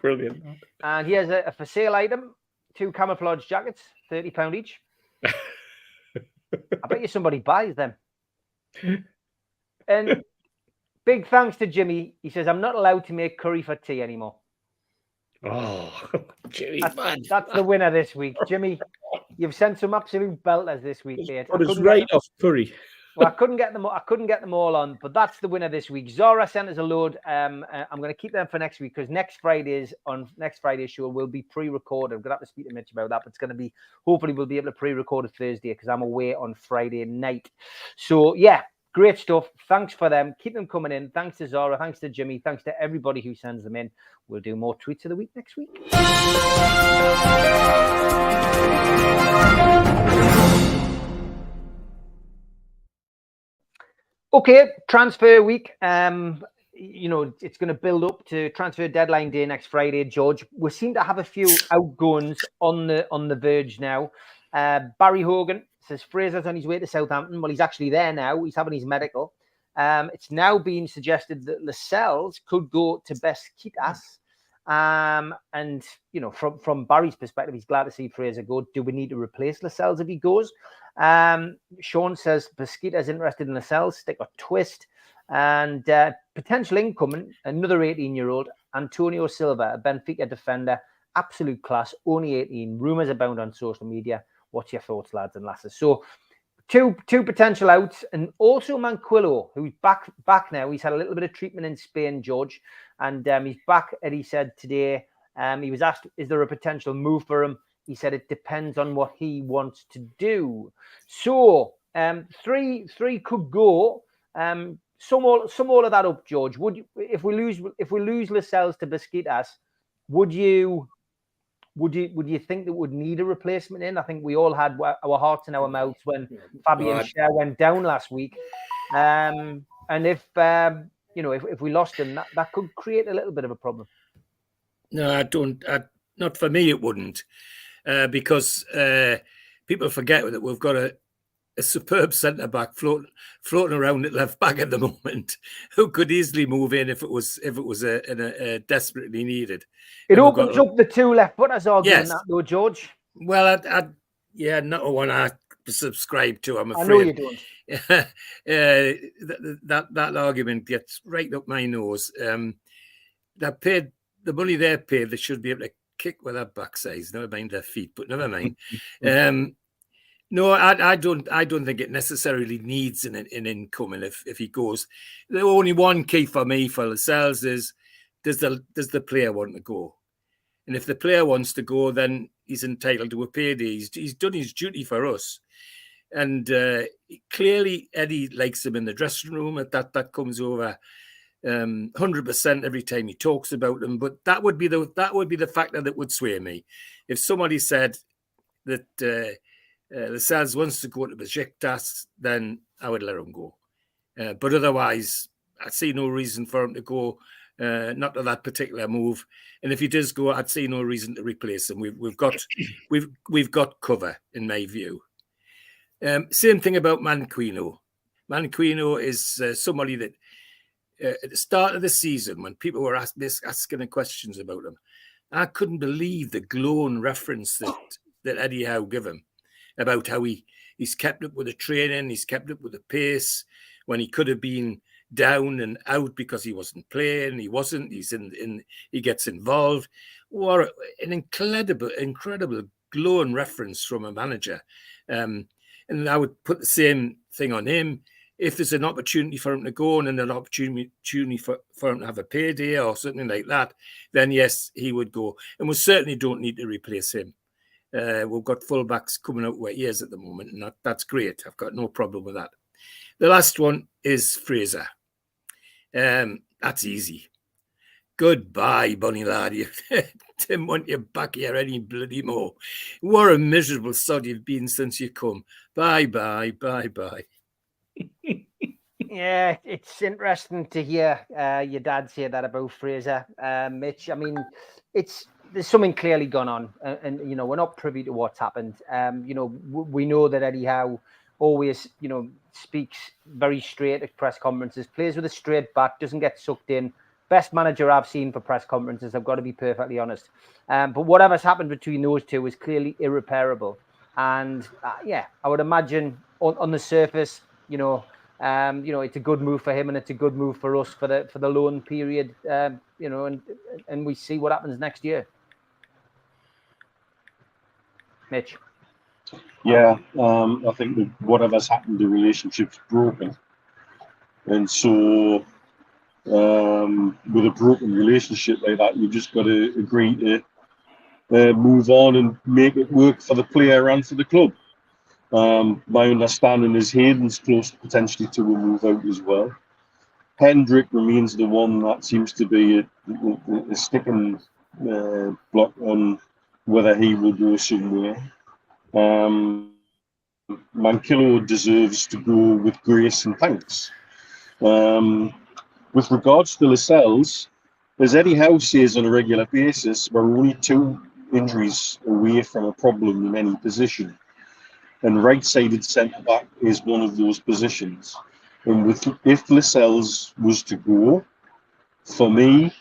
Brilliant. And here's a for sale item. 2 camouflage jackets, £30 each. I bet you somebody buys them. And big thanks to Jimmy. He says, I'm not allowed to make curry for tea anymore. Oh, Jimmy, that's the winner this week. Jimmy, you've sent some absolute belters this week, mate. What is right off curry? Well, I couldn't get them all on, but that's the winner this week. Zora sent us a load. I'm going to keep them for next week because next Friday's show will be pre-recorded. I'm going to have to speak to Mitch about that, but it's going to be, hopefully we'll be able to pre-record it Thursday because I'm away on Friday night. So yeah, great stuff. Thanks for them. Keep them coming in. Thanks to Zora. Thanks to Jimmy. Thanks to everybody who sends them in. We'll do more tweets of the week next week. Okay, transfer week. it's going to build up to transfer deadline day next Friday, George. We seem to have a few outgoings on the verge now. Barry Hogan says Fraser's on his way to Southampton. Well, he's actually there now. He's having his medical. It's now being suggested that Lascelles could go to Besiktas. And from Barry's perspective, he's glad to see Fraser go. Do we need to replace Lascelles if he goes? Sean says Besiktas is interested in Lascelles. Stick or twist. And potential incoming, another 18-year-old, Antonio Silva, a Benfica defender, absolute class, only 18. Rumours abound on social media. What's your thoughts, lads and lasses? So two potential outs, and also Manquillo, who's back now. He's had a little bit of treatment in Spain, George, and he's back. And he said today, he was asked, "Is there a potential move for him?" He said it depends on what he wants to do. So three could go. Sum all of that up, George. Would you, if we lose Lascelles to Besiktas, would you think that would need a replacement in? I think we all had our hearts in our mouths when Fabian Schär went down last week. And if we lost him, that could create a little bit of a problem. No, I don't. Not for me, it wouldn't, because people forget that we've got a superb centre back floating around at left back at the moment, who could easily move in if it was desperately needed. It opens up the two left footers argument, yes. That though, George. Well, not the one I subscribe to. I'm afraid. I know you don't. That argument gets right up my nose. The money they're paid, they should be able to kick with their backsides. Never mind their feet, but never mind. No, I don't think it necessarily needs an incoming if he goes. The only one key for me for Lascelles is does the player want to go? And if the player wants to go, then he's entitled to a payday. He's done his duty for us. And clearly Eddie likes him in the dressing room. That comes over 100% every time he talks about him. But that would be the factor that would sway me. If somebody said that Lascelles wants to go to Besiktas, then I would let him go. But otherwise, I see no reason for him to go, not to that particular move. And if he does go, I'd see no reason to replace him. We've got cover, in my view. Same thing about Manquillo. Manquillo is somebody that at the start of the season, when people were asking questions about him, I couldn't believe the glowing reference that Eddie Howe gave him about how he's kept up with the training, he's kept up with the pace when he could have been down and out because he wasn't playing. He wasn't. He gets involved. What an incredible glowing reference from a manager. And I would put the same thing on him. If there's an opportunity for him to go and an opportunity for him to have a payday or something like that, then yes, he would go. And we certainly don't need to replace him. We've got fullbacks coming out where he is at the moment, and that's great. I've got no problem with that. The last one is Fraser. That's easy. Goodbye, bunny lad. You didn't want you back here any bloody more. What a miserable sod you've been since you come. Bye. Yeah, it's interesting to hear your dad say that about Fraser, Mitch. I mean, there's something clearly gone on, and we're not privy to what's happened. We know that Eddie Howe always, speaks very straight at press conferences, plays with a straight bat, doesn't get sucked in. Best manager I've seen for press conferences, I've got to be perfectly honest. But whatever's happened between those two is clearly irreparable. And I would imagine on the surface, it's a good move for him and it's a good move for us for the loan period, and we see what happens next year. Mitch. Yeah, I think that whatever's happened, the relationship's broken. And so with a broken relationship like that, you just got to agree to move on and make it work for the player and for the club. My understanding is Hayden's close potentially to a move out as well. Hendrick remains the one that seems to be a sticking block on whether he will go somewhere. Manquillo deserves to go with grace and thanks. with regards to Lascelles, as Eddie Howe says on a regular basis, we're only 2 injuries away from a problem in any position. And right-sided centre-back is one of those positions. And if Lascelles was to go, for me,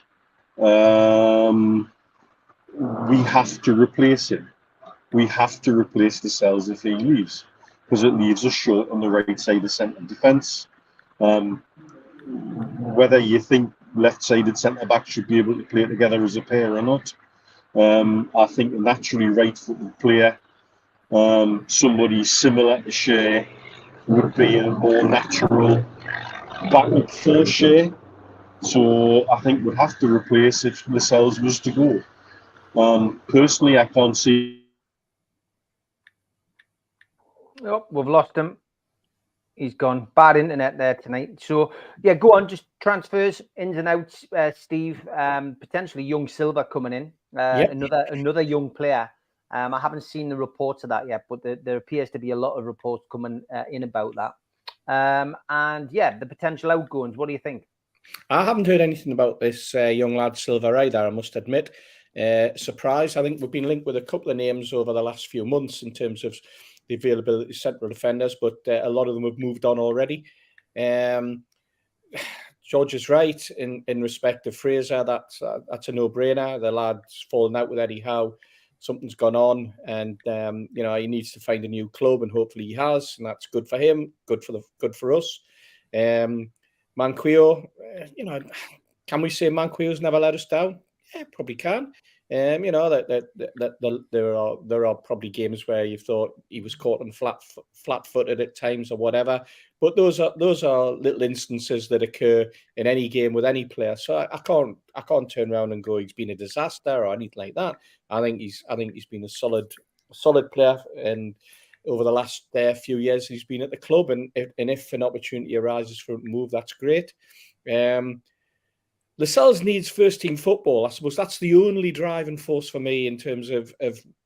we have to replace him. We have to replace Lascelles if he leaves, because it leaves us short on the right side of centre defence. Whether you think left-sided centre-back should be able to play together as a pair or not, I think a naturally right-footed player, somebody similar to Shea, would be a more natural backup for Shea. So I think we'd have to replace if Lascelles was to go. Personally, I can't see. Oh, we've lost him. He's gone. Bad internet there tonight. So, yeah, go on. Just transfers, ins and outs, Steve. Potentially young Silva coming in. Another young player. I haven't seen the reports of that yet, but there appears to be a lot of reports coming in about that. And, yeah, the potential outgoings. What do you think? I haven't heard anything about this young lad Silva either, I must admit. Surprise. I think we've been linked with a couple of names over the last few months in terms of the availability of central defenders, but a lot of them have moved on already. George is right in respect of Fraser. That's a no-brainer. The lad's fallen out with Eddie Howe. Something's gone on, and he needs to find a new club, and hopefully he has, and that's good for him, good for us. Manquillo, can we say Manquillo's never let us down? Yeah, probably can. There are probably games where you thought he was caught on flat-footed at times or whatever, but those are little instances that occur in any game with any player. So I can't turn around and go he's been a disaster or anything like that. I think he's been a solid player, and over the last few years he's been at the club, and if an opportunity arises for him to move, that's great. Lascelles needs first-team football. I suppose that's the only driving force for me in terms of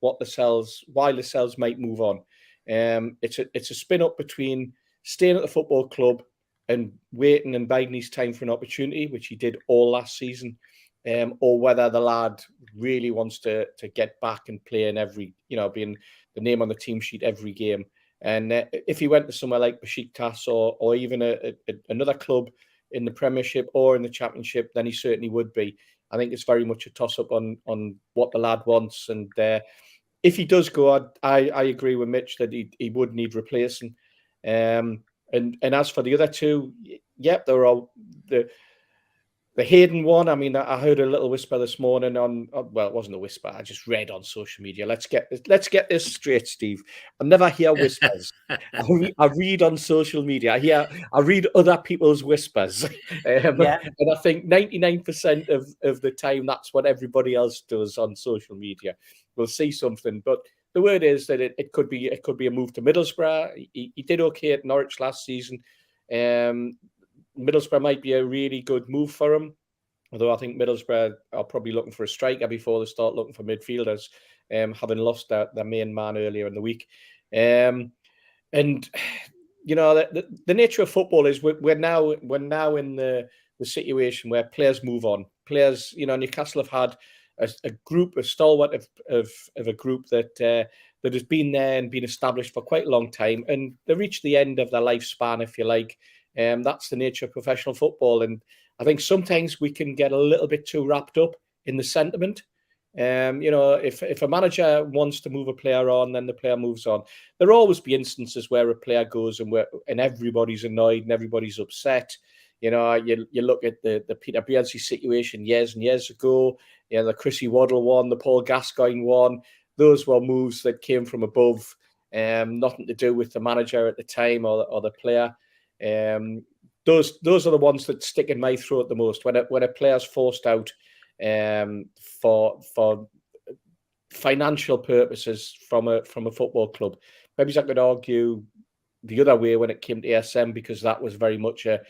why Lascelles might move on. It's a spin-up between staying at the football club and waiting and biding his time for an opportunity, which he did all last season, or whether the lad really wants to get back and play in every, being the name on the team sheet every game. And if he went to somewhere like Besiktas or even another club in the Premiership or in the Championship, then he certainly would be. I think it's very much a toss-up on what the lad wants. And if he does go, I agree with Mitch that he would need replacing. And as for the other two, yep, there are the Hayden one. I mean, I heard a little whisper this morning well, it wasn't a whisper. I just read on social media. Let's get this straight, Steve. I never hear whispers. I read on social media. I read other people's whispers. And I think 99% of the time, that's what everybody else does on social media. We'll see something, but the word is that it could be a move to Middlesbrough. He did okay at Norwich last season. Middlesbrough might be a really good move for him, although I think Middlesbrough are probably looking for a striker before they start looking for midfielders, having lost their main man earlier in the week. The nature of football is we're now in the situation where players move on. Players, Newcastle have had a stalwart of a group that has been there and been established for quite a long time, and they reach the end of their lifespan, if you like. That's the nature of professional football, and I think sometimes we can get a little bit too wrapped up in the sentiment. If a manager wants to move a player on, then the player moves on. There'll always be instances where a player goes and everybody's annoyed and everybody's upset. You look at the Peter Bielsa situation years and years ago. The Chrissy Waddle one, the Paul Gascoigne one. Those were moves that came from above, nothing to do with the manager at the time or the player. Those are the ones that stick in my throat the most. When a player's forced out for financial purposes from a football club. Maybe I could argue the other way when it came to ASM, because that was very much a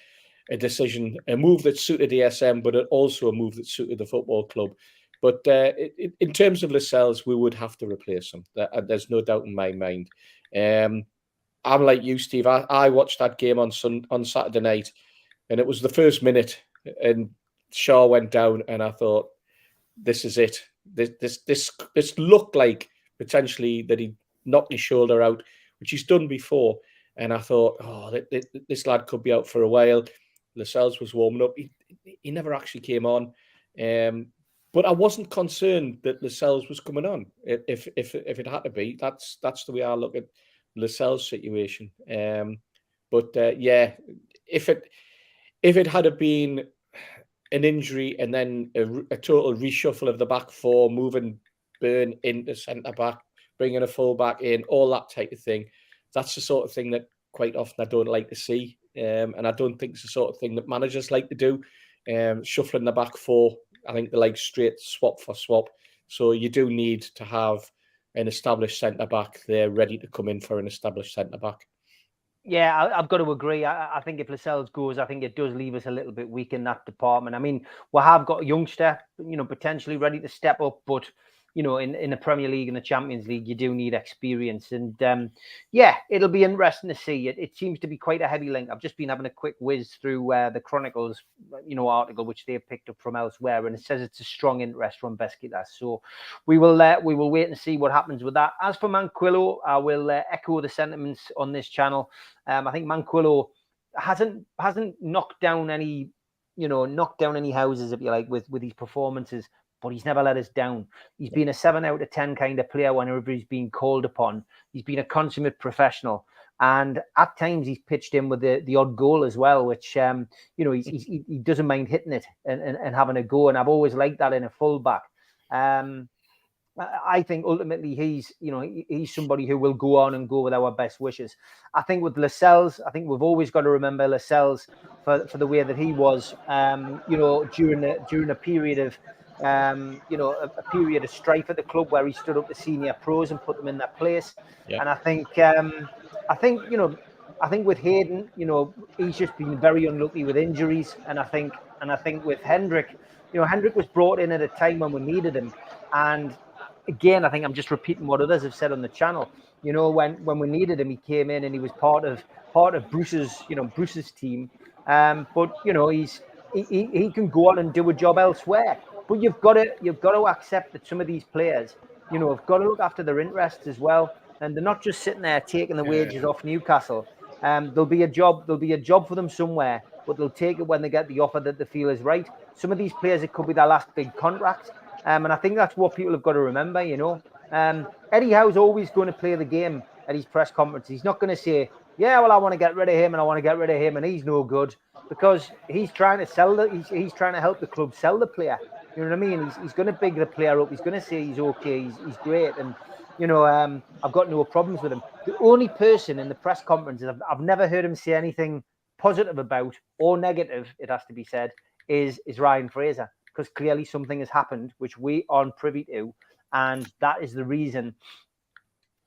decision, a move that suited ASM, but also a move that suited the football club. But in terms of Lascelles, we would have to replace him. There's no doubt in my mind. I'm like you, Steve. I watched that game on Saturday night, and it was the first minute and Shaw went down, and I thought, this is it. This looked like potentially that he knocked his shoulder out, which he's done before. And I thought, this lad could be out for a while. Lascelles was warming up. He never actually came on. But I wasn't concerned that Lascelles was coming on. If it had to be, that's the way I look at Lascelles' situation. But if it had been an injury and then a total reshuffle of the back four, moving Burn into centre back, bringing a full back in, all that type of thing, that's the sort of thing that quite often I don't like to see. And I don't think it's the sort of thing that managers like to do. Shuffling the back four, I think they like straight swap for swap. So you do need to have an established centre back there ready to come in for an established centre back. Yeah, I've got to agree. I think if Lascelles goes, I think it does leave us a little bit weak in that department. I mean, we have got a youngster, potentially ready to step up, but in the Premier League and the Champions League, you do need experience. And it'll be interesting to see. It seems to be quite a heavy link. I've just been having a quick whiz through the Chronicles, article which they've picked up from elsewhere, and it says it's a strong interest from Besiktas. So we will wait and see what happens with that. As for Manquillo, I will echo the sentiments on this channel. I think Manquillo hasn't knocked down any houses, if you like, with his performances. But he's never let us down. He's been a 7 out of 10 kind of player whenever he's been called upon. He's been a consummate professional. And at times he's pitched in with the odd goal as well, which, he doesn't mind hitting it and having a go. And I've always liked that in a fullback. I think ultimately he's somebody who will go on and go with our best wishes. I think with Lascelles, I think we've always got to remember Lascelles for the way that he was, during a period of, a period of strife at the club where he stood up to senior pros and put them in their place. Yeah. And I think with Hayden, he's just been very unlucky with injuries. And I think with Hendrick, Hendrick was brought in at a time when we needed him. And again, I think I'm just repeating what others have said on the channel. When we needed him, he came in and he was part of Bruce's team. But he can go on and do a job elsewhere. But you've got to accept that some of these players, have got to look after their interests as well, and they're not just sitting there taking the wages off Newcastle. There'll be a job for them somewhere, but they'll take it when they get the offer that they feel is right. Some of these players, it could be their last big contract, and I think that's what people have got to remember. Eddie Howe's always going to play the game at his press conference. He's not going to say, "Yeah, well, I want to get rid of him, and I want to get rid of him, and he's no good," because he's trying to he's trying to help the club sell the player. You know what I mean? He's going to big the player up. He's going to say he's okay. He's great. And, I've got no problems with him. The only person in the press conferences I've never heard him say anything positive about or negative, it has to be said, is Ryan Fraser. Because clearly something has happened which we aren't privy to. And that is the reason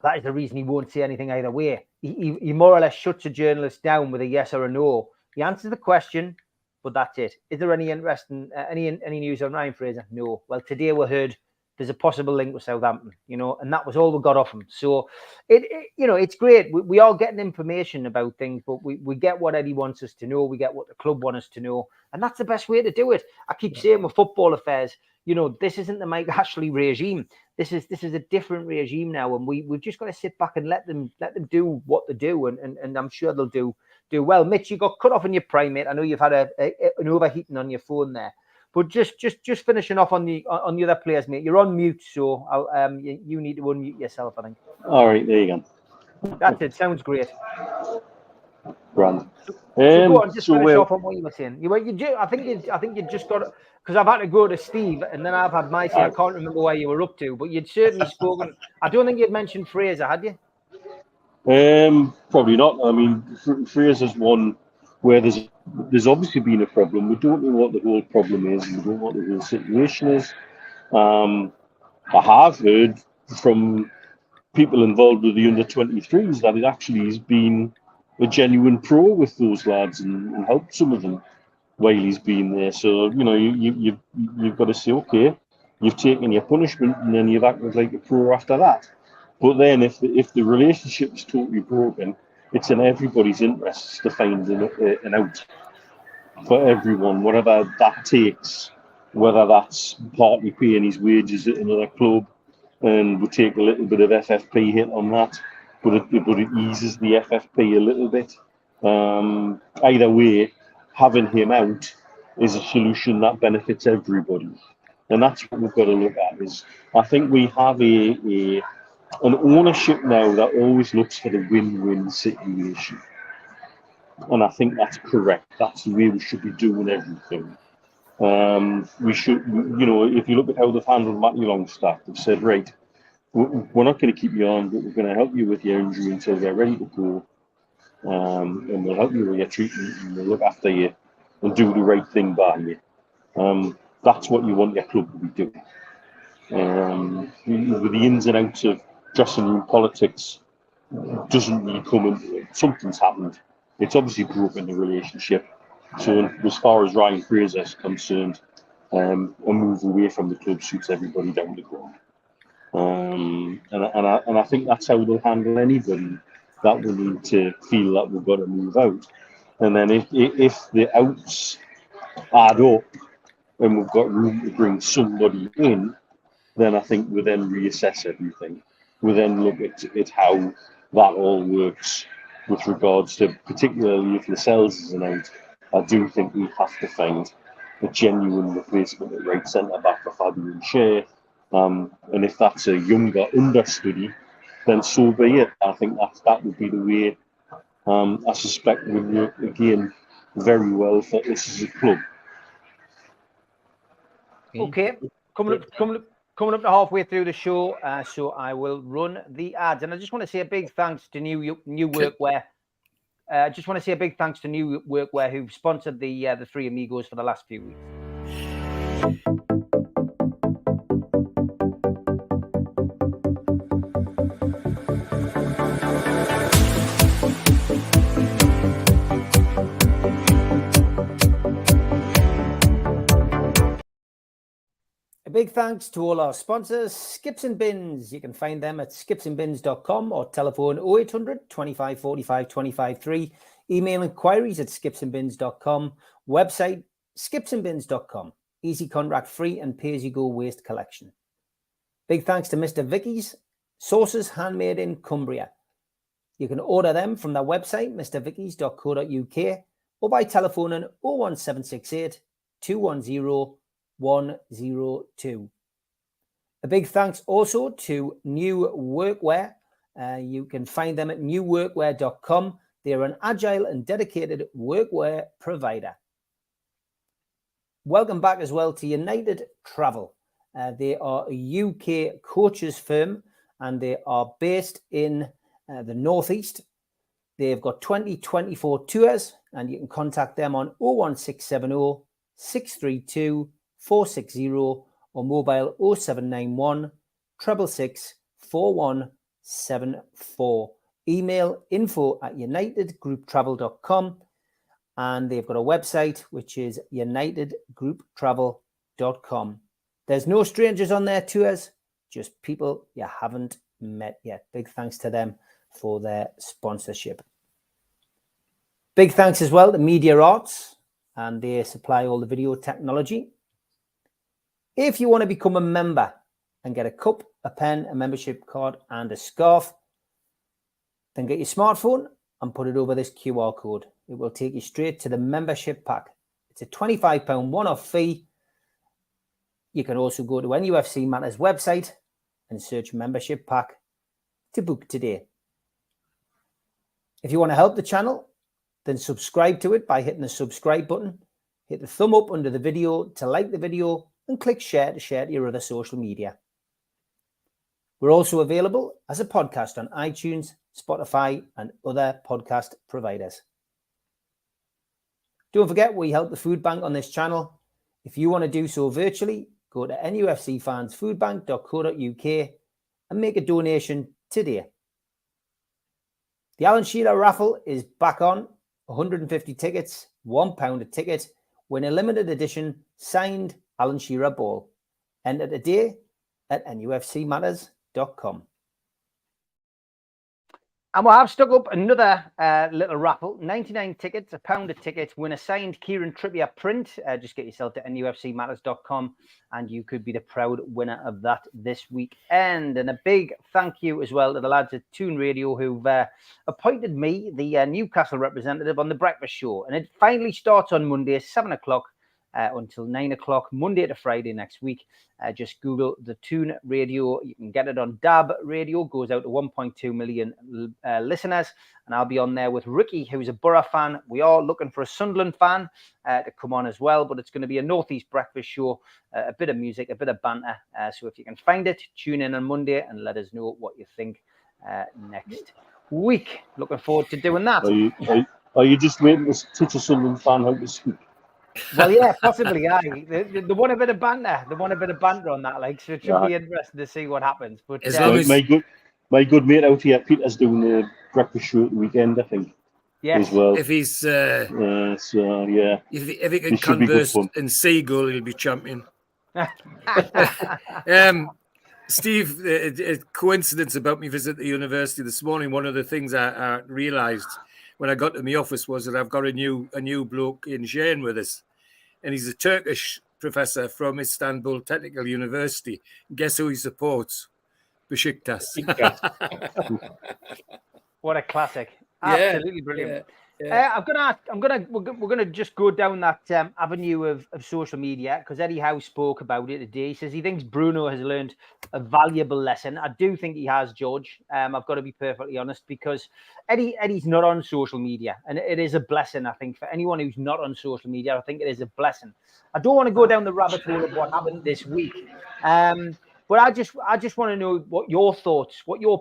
he won't say anything either way. He more or less shuts a journalist down with a yes or a no. He answers the question, but that's it. Is there any interest in any news on Ryan Fraser? No. Well, today we heard there's a possible link with Southampton, and that was all we got off him. So it's great. We are getting information about things, but we get what Eddie wants us to know. We get what the club wants us to know, and that's the best way to do it. I keep saying with football affairs, this isn't the Mike Ashley regime. This is a different regime now, and we've just got to sit back and let them do what they do, and I'm sure they'll do well. Mitch, you got cut off in your prime, mate. I know you've had an overheating on your phone there, but just finishing off on the other players, mate. You're on mute, so you need to unmute yourself, I think. All right, there you go. That's it. Sounds great. Grand. So go on, just finish off on what you were saying. I think you just got, because I've had to go to Steve, and then I've had my say. I can't remember where you were up to, but you'd certainly spoken. I don't think you'd mentioned Fraser, had you? Probably not. I mean, Fraser's one where there's obviously been a problem. We don't know what the whole problem is. We don't know what the whole situation is. I have heard from people involved with the under-23s that it actually has been a genuine pro with those lads and helped some of them while he's been there. So you've got to say, okay, you've taken your punishment and then you've acted like a pro after that. But then if the relationship is totally broken, it's in everybody's interests to find an out. for everyone, whatever that takes, whether that's partly paying his wages at another club, and we take a little bit of FFP hit on that, but it eases the FFP a little bit. Either way, having him out is a solution that benefits everybody, and that's what we've got to look at. Is I think we have an ownership now that always looks for the win-win situation, and I think that's correct. That's the way we should be doing everything. We should, if you look at how they've handled Matthew Longstaff, they've said, right, we're not going to keep you on, but we're going to help you with your injury until you're ready to go. And we'll help you with your treatment, and we'll look after you and do the right thing by you. That's what you want your club to be doing. With the ins and outs of dressing room politics, doesn't really come into it. Something's happened. It's obviously broken the relationship. So as far as Ryan Fraser is concerned, a move away from the club suits everybody down the ground. And I think that's how they'll handle anybody that will need to feel that we've got to move out. And then if the outs add up and we've got room to bring somebody in, then I think we then reassess everything. We then look at how that all works with regards to, particularly if Lascelles is an out, I do think we have to find a genuine replacement at right centre back for Fabian Shea. And if that's a younger understudy, then so be it. I think that would be the way. I suspect would work again very well for us as a club. Okay, coming up to halfway through the show, so I will run the ads, and I just want to say a big thanks to New Workwear. Just want to say a big thanks to New Workwear, who've sponsored the three Amigos for the last few weeks. A big thanks to all our sponsors, Skips and Bins. You can find them at skipsandbins.com or telephone 0800 25 45 25 3. Email inquiries at skipsandbins.com. Website skipsandbins.com. Easy contract free and pay-as-you-go waste collection. Big thanks to Mr. Vicky's Sauces Handmade in Cumbria. You can order them from their website, mrvickys.co.uk, or by telephoning 01768 210 102. A big thanks also to New Workwear. You can find them at newworkwear.com. They're an agile and dedicated workwear provider. Welcome back as well to United Travel. They are a UK coaches firm and they are based in the Northeast. They've got 2024 tours and you can contact them on 01670 632 460 or mobile 0791 666 4174. Email info@unitedgrouptravel.com, and they've got a website which is unitedgrouptravel.com. There's no strangers on their tours, just people you haven't met yet. Big thanks to them for their sponsorship. Big thanks as well to Media Arts, and they supply all the video technology. If you want to become a member and get a cup, a pen, a membership card, and a scarf, then get your smartphone and put it over this QR code. It will take you straight to the membership pack. It's a £25 one-off fee. You can also go to NUFC Matters website and search membership pack to book today. If you want to help the channel, then subscribe to it by hitting the subscribe button. Hit the thumb up under the video to like the video and click share to share to your other social media. We're also available as a podcast on iTunes, Spotify, and other podcast providers. Don't forget, we help the food bank on this channel. If you want to do so virtually, go to nufcfansfoodbank.co.uk and make a donation today. The Alan Shearer raffle is back on. 150 tickets, £1 a ticket. Win a limited edition signed Alan Shearer ball. Enter today at nufcmatters.com. And we'll have stuck up another little raffle. 99 tickets, £1 a ticket. Win a signed Kieran Trippier print. Just get yourself to nufcmatters.com and you could be the proud winner of that this weekend. And a big thank you as well to the lads at Toon Radio who've appointed me the Newcastle representative on The Breakfast Show. And it finally starts on Monday, 7 o'clock. Until 9 o'clock, Monday to Friday next week. Just Google the Toon Radio. You can get it on DAB Radio. Goes out to 1.2 million listeners. And I'll be on there with Ricky, who's a Borough fan. We are looking for a Sunderland fan to come on as well. But it's going to be a Northeast breakfast show, a bit of music, a bit of banter. So if you can find it, tune in on Monday and let us know what you think next week. Looking forward to doing that. Are you just waiting to teach a Sunderland fan how to speak? Well, yeah, possibly. They want a bit of banter. They want a bit of banter on that, like, so it should be interesting to see what happens. But my good mate out here, Peter's doing the breakfast show at the weekend, I think. Yes. As well. If he's if he can converse in seagull, he'll be champion. Steve, a coincidence about me visit the university this morning. One of the things I realised when I got to my office was that I've got a new bloke in Shane with us. And he's a Turkish professor from Istanbul Technical University. Guess who he supports? Besiktas. What a classic! Absolutely brilliant. Yeah. We're gonna just go down that avenue of social media because Eddie Howe spoke about it today. He says he thinks Bruno has learned a valuable lesson. I do think he has, George. I've got to be perfectly honest because Eddie's not on social media, and it is a blessing. I think for anyone who's not on social media, I think it is a blessing. I don't want to go down the rabbit hole of what happened this week, but I just want to know what your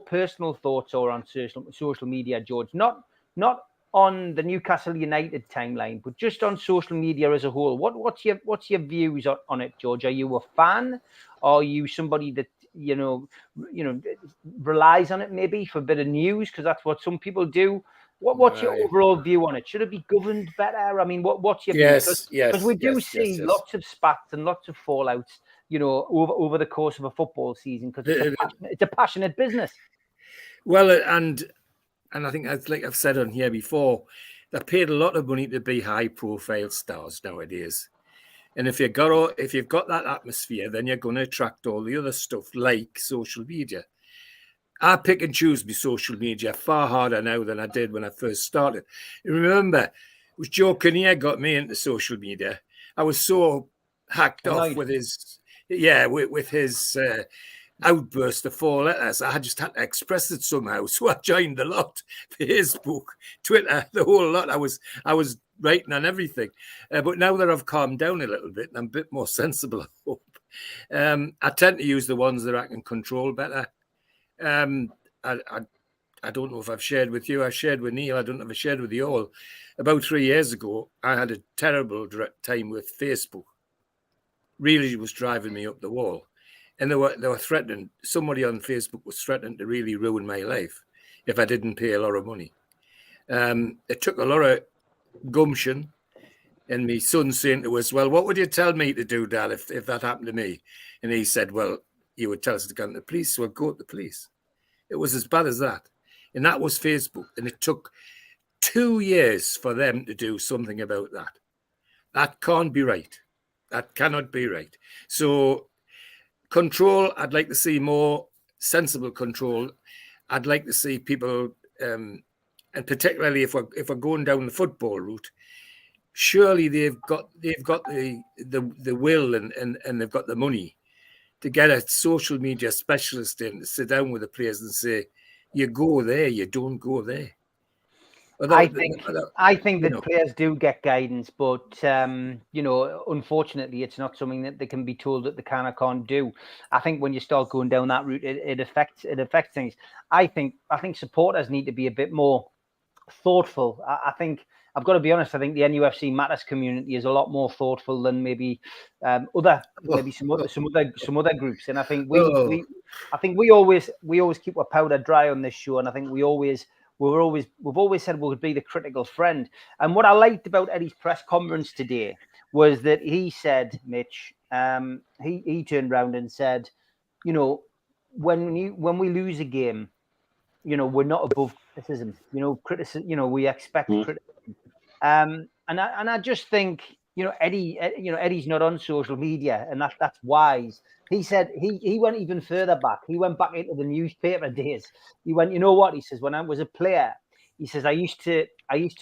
personal thoughts are on social media, George. Not on the Newcastle United timeline, but just on social media as a whole. What's your views on it, George? Are you a fan? Are you somebody that relies on it maybe for a bit of news because that's what some people do? What's your overall view on it? Should it be governed better? I mean, what's your view? Because we do see lots of spats and lots of fallouts, over the course of a football season because it's a passionate business. Well, and I think, like I've said on here before, they paid a lot of money to be high-profile stars nowadays. And if you've got that atmosphere, then you're going to attract all the other stuff like social media. I pick and choose my social media far harder now than I did when I first started. And remember, it was Joe Kinnear got me into social media. I was so hacked off with his outburst of 4 letters. I just had to express it somehow. So I joined the lot. Facebook, Twitter, the whole lot. I was writing on everything. But now that I've calmed down a little bit, I'm a bit more sensible, I hope. I tend to use the ones that I can control better. I don't know if I've shared with you. I shared with Neil. I don't know if I shared with you all. About 3 years ago, I had a terrible time with Facebook. Really was driving me up the wall. And they were threatening. Somebody on Facebook was threatening to really ruin my life if I didn't pay a lot of money. It took a lot of gumption, and my son saying to us, "Well, what would you tell me to do, Dad, if that happened to me?" And he said, "Well, you would tell us to go to the police, so I'd go to the police." It was as bad as that, and that was Facebook. And it took 2 years for them to do something about that. That can't be right. That cannot be right. So. Control, I'd like to see more sensible control. I'd like to see people, and particularly if we're going down the football route, surely they've got the will and they've got the money to get a social media specialist in to sit down with the players and say, you go there, you don't go there. I think that players do get guidance, but unfortunately, it's not something that they can be told that they can or can't do. I think when you start going down that route, it affects things. I think supporters need to be a bit more thoughtful. I think I've got to be honest. I think the NUFC Matters community is a lot more thoughtful than maybe some other groups. And I think we always keep our powder dry on this show, and I think we've always said we'll be the critical friend. And what I liked about Eddie's press conference today was that he said, Mitch, he turned around and said, when we lose a game, we're not above criticism. You know, criticism. You know, we expect criticism. And I just think, you know, Eddie's not on social media, and that's wise. He said he went even further back. He went back into the newspaper days. He went, you know what? He says, when I was a player, he says I used to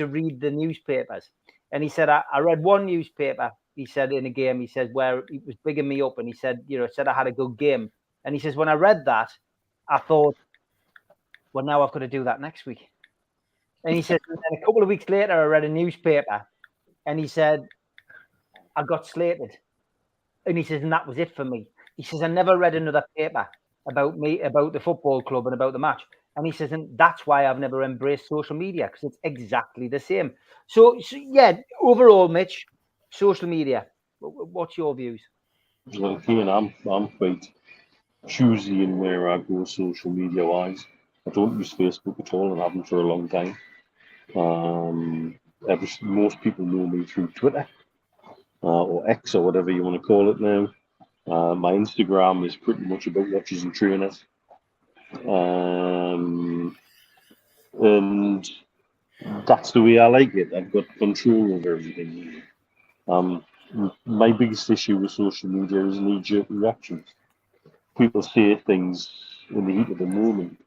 read the newspapers, and he said I read one newspaper. He said in a game, he said where he was bigging me up, and he said, you know, said I had a good game, and he says when I read that, I thought, well, now I've got to do that next week. And he said, and then a couple of weeks later, I read a newspaper, and he said, I got slated. And he says, and that was it for me. He says, I never read another paper about me, about the football club and about the match. And he says, and that's why I've never embraced social media, because it's exactly the same. So yeah, overall, Mitch, social media, what's your views? Well, again, I'm quite choosy in where I go social media wise. I don't use Facebook at all and haven't for a long time. Most people know me through Twitter or X or whatever you want to call it now. My Instagram is pretty much about watches and trainers. And that's the way I like it. I've got control over everything. My biggest issue with social media is knee-jerk reactions. People say things in the heat of the moment,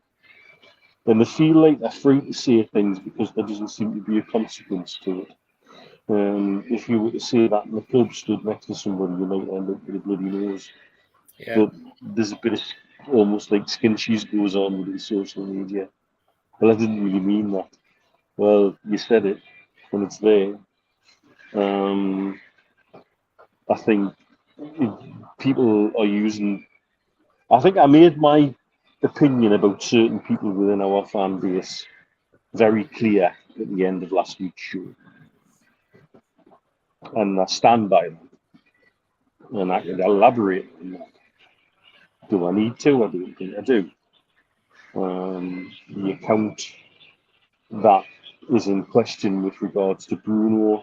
and they feel like they're free to say things because there doesn't seem to be a consequence to it. If you were to say that in the pub stood next to somebody, you might end up with a bloody nose. Yeah. But there's a bit of almost like skin cheese goes on with the social media. Well, I didn't really mean that. Well, you said it, and it's there. I think people are using. I think I made my opinion about certain people within our fan base very clear at the end of last week's show. And I stand by them. And I can elaborate on that. Do I need to? I don't think I do. The account that is in question with regards to Bruno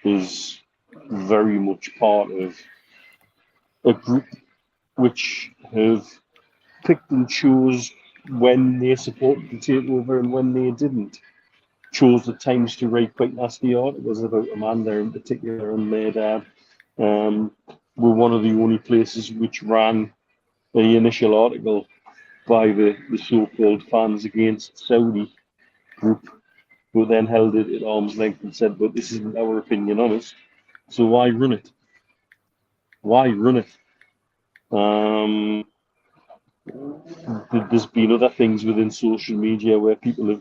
is very much part of a group which have picked and chose when they supported the takeover and when they didn't. Chose at times to write quite nasty articles about Amanda in particular and their dad. Were one of the only places which ran the initial article by the so-called fans against Saudi group, who then held it at arm's length and said, but this isn't our opinion on it, so why run it? Why run it? There's been other things within social media where people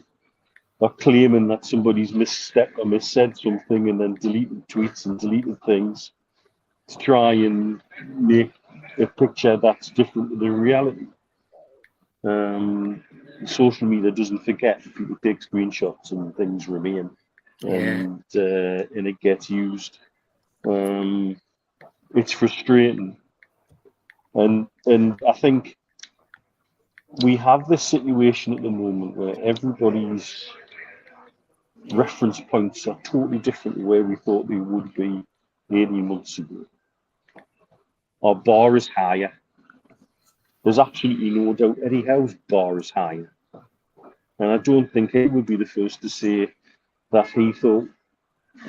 are claiming that somebody's misstepped or missaid something and then deleted tweets and deleted things to try and make a picture that's different to the reality. Social media doesn't forget that people take screenshots and things remain, and it gets used. It's frustrating, and I think we have this situation at the moment where everybody's reference points are totally different to where we thought they would be 18 months ago. Our bar is higher. There's absolutely no doubt Eddie Howe's bar is higher. And I don't think he would be the first to say that he thought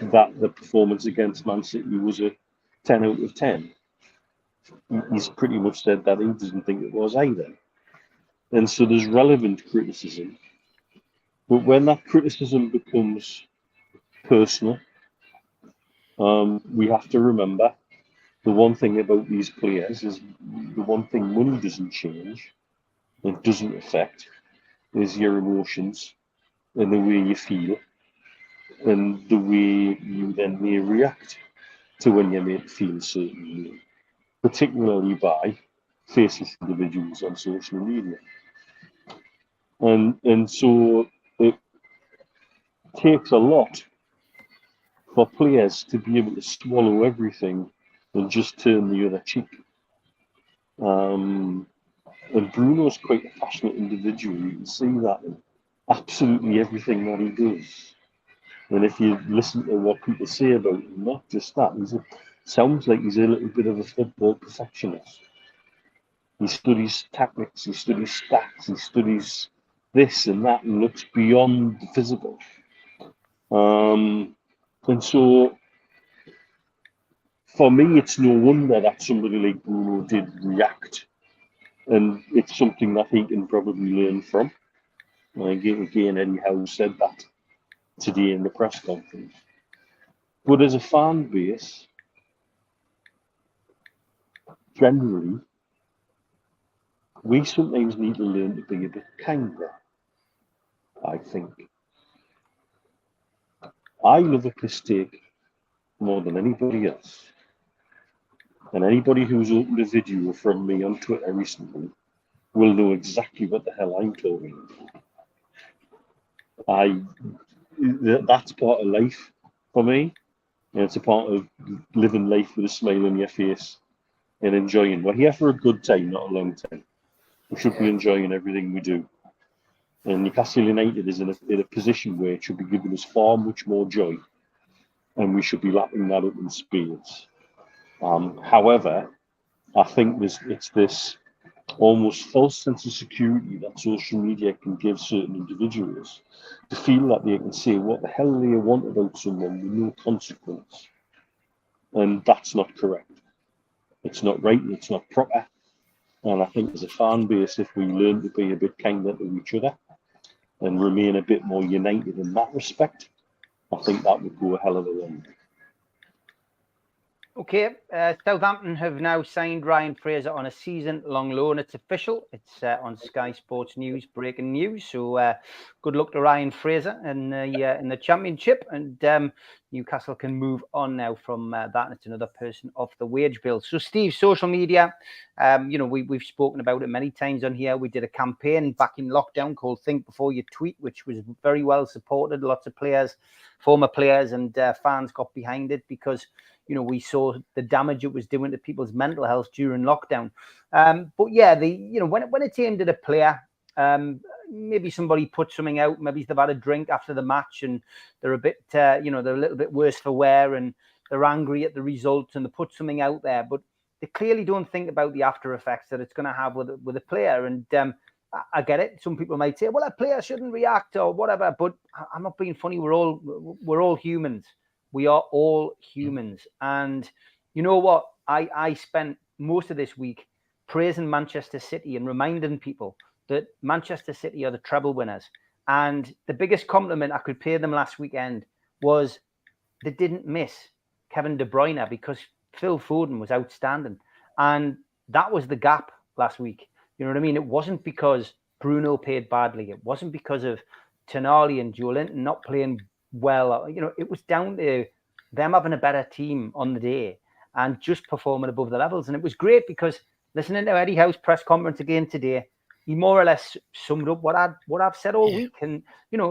that the performance against Man City was a 10 out of 10. He's pretty much said that he doesn't think it was either. And so there's relevant criticism. But when that criticism becomes personal, we have to remember the one thing about these players is the one thing money doesn't change, it doesn't affect, is your emotions and the way you feel and the way you then may react to when you're made to feel a certain way, particularly by faceless individuals on social media. And so it takes a lot for players to be able to swallow everything and just turn the other cheek. And Bruno's quite a passionate individual. You can see that in absolutely everything that he does. And if you listen to what people say about him, not just that, sounds like he's a little bit of a football perfectionist. He studies tactics, he studies stats, he studies this and that and looks beyond the physical. And so for me, it's no wonder that somebody like Bruno did react, and it's something that he can probably learn from. Again, Eddie Howe said that today in the press conference. But as a fan base, generally, we sometimes need to learn to be a bit kinder, I think. I love a piss take more than anybody else. And anybody who's opened a video from me on Twitter recently will know exactly what the hell I'm talking about. That's part of life for me. And it's a part of living life with a smile on your face and enjoying. We're here for a good time, not a long time. We should be enjoying everything we do. And Newcastle United is in a position where it should be giving us far much more joy, and we should be lapping that up in spades. However, I think it's this almost false sense of security that social media can give certain individuals to feel that they can say what the hell they want about someone with no consequence. And that's not correct. It's not right, it's not proper. And I think as a fan base, if we learn to be a bit kinder to each other and remain a bit more united in that respect, I think that would go a hell of a long way. Okay, Southampton have now signed Ryan Fraser on a season-long loan. It's official. It's on Sky Sports News, breaking news. So good luck to Ryan Fraser in the Championship, and Newcastle can move on now from that. And it's another person off the wage bill. So Steve, social media, we've spoken about it many times on here. We did a campaign back in lockdown called Think Before You Tweet, which was very well supported. Lots of players, former players, and fans got behind it because we saw the damage it was doing to people's mental health during lockdown. But yeah, when it's aimed at a player, maybe somebody put something out, maybe they've had a drink after the match and they're a bit, they're a little bit worse for wear and they're angry at the result and they put something out there, but they clearly don't think about the after effects that it's going to have with a player. And I get it. Some people might say, well, a player shouldn't react or whatever, but I'm not being funny. We're all humans. We are all humans. And you know what? I spent most of this week praising Manchester City and reminding people that Manchester City are the treble winners. And the biggest compliment I could pay them last weekend was they didn't miss Kevin De Bruyne because Phil Foden was outstanding. And that was the gap last week. You know what I mean? It wasn't because Bruno played badly. It wasn't because of Tonali and Joelinton not playing well. It was down to them having a better team on the day and just performing above the levels. And it was great because listening to Eddie Howe's press conference again today, he more or less summed up what I've said all week. And,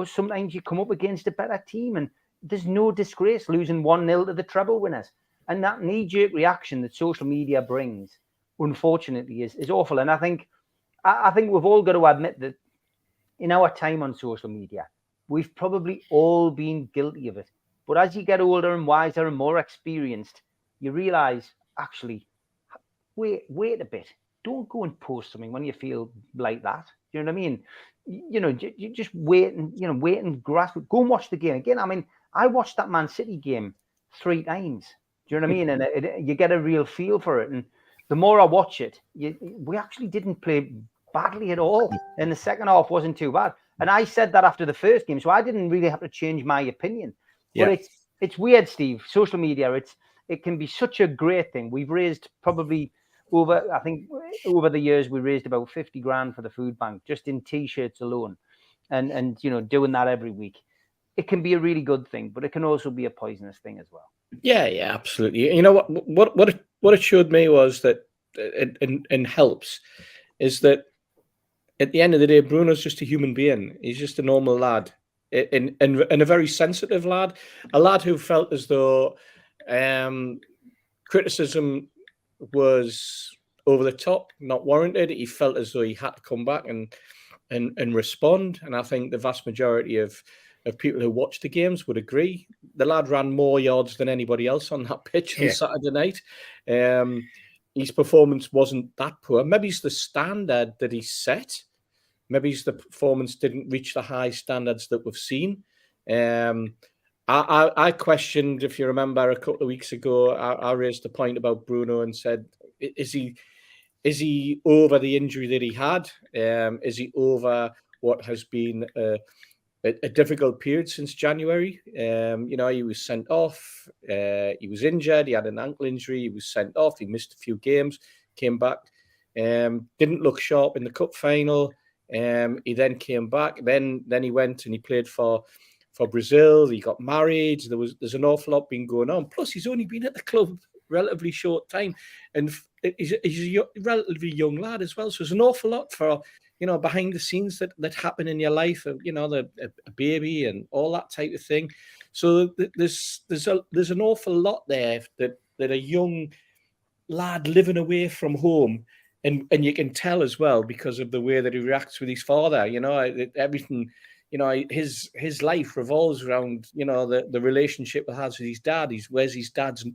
sometimes you come up against a better team and there's no disgrace losing 1-0 to the treble winners. And that knee-jerk reaction that social media brings, unfortunately, is awful. And I think we've all got to admit that in our time on social media, we've probably all been guilty of it. But as you get older and wiser and more experienced, you realize, actually, wait a bit. Don't go and post something when you feel like that. You know what I mean? You just wait and grasp it. Go and watch the game again. I mean, I watched that Man City game 3 times. Do you know what I mean? And you get a real feel for it. And the more I watch it, we actually didn't play badly at all. And the second half wasn't too bad. And I said that after the first game, so I didn't really have to change my opinion. But it's weird, Steve. Social media, it can be such a great thing. We've raised probably over the years, we raised about 50 grand for the food bank just in T-shirts alone, and doing that every week. It can be a really good thing, but it can also be a poisonous thing as well. Yeah, absolutely. You know what it showed me was that and helps is that at the end of the day, Bruno's just a human being. He's just a normal lad, and a very sensitive lad, a lad who felt as though criticism was over the top, not warranted. He felt as though he had to come back and respond. And I think the vast majority of people who watched the games would agree. The lad ran more yards than anybody else on that pitch on Saturday night. His performance wasn't that poor. Maybe it's the standard that he set maybe the performance didn't reach the high standards that we've seen. I questioned, if you remember, a couple of weeks ago, I raised the point about Bruno and said, is he over the injury that he had? Is he over what has been a difficult period since January? He was sent off. He was injured. He had an ankle injury. He was sent off. He missed a few games, came back. Didn't look sharp in the cup final. He then came back. Then he went and he played for Brazil. He got married. There's an awful lot been going on. Plus, he's only been at the club relatively short time, and he's a relatively young lad as well. So there's an awful lot for behind the scenes that happen in your life. A baby and all that type of thing. So there's an awful lot there that a young lad living away from home. And you can tell as well because of the way that he reacts with his father. Everything, his life revolves around the relationship he has with his dad. He wears his dad's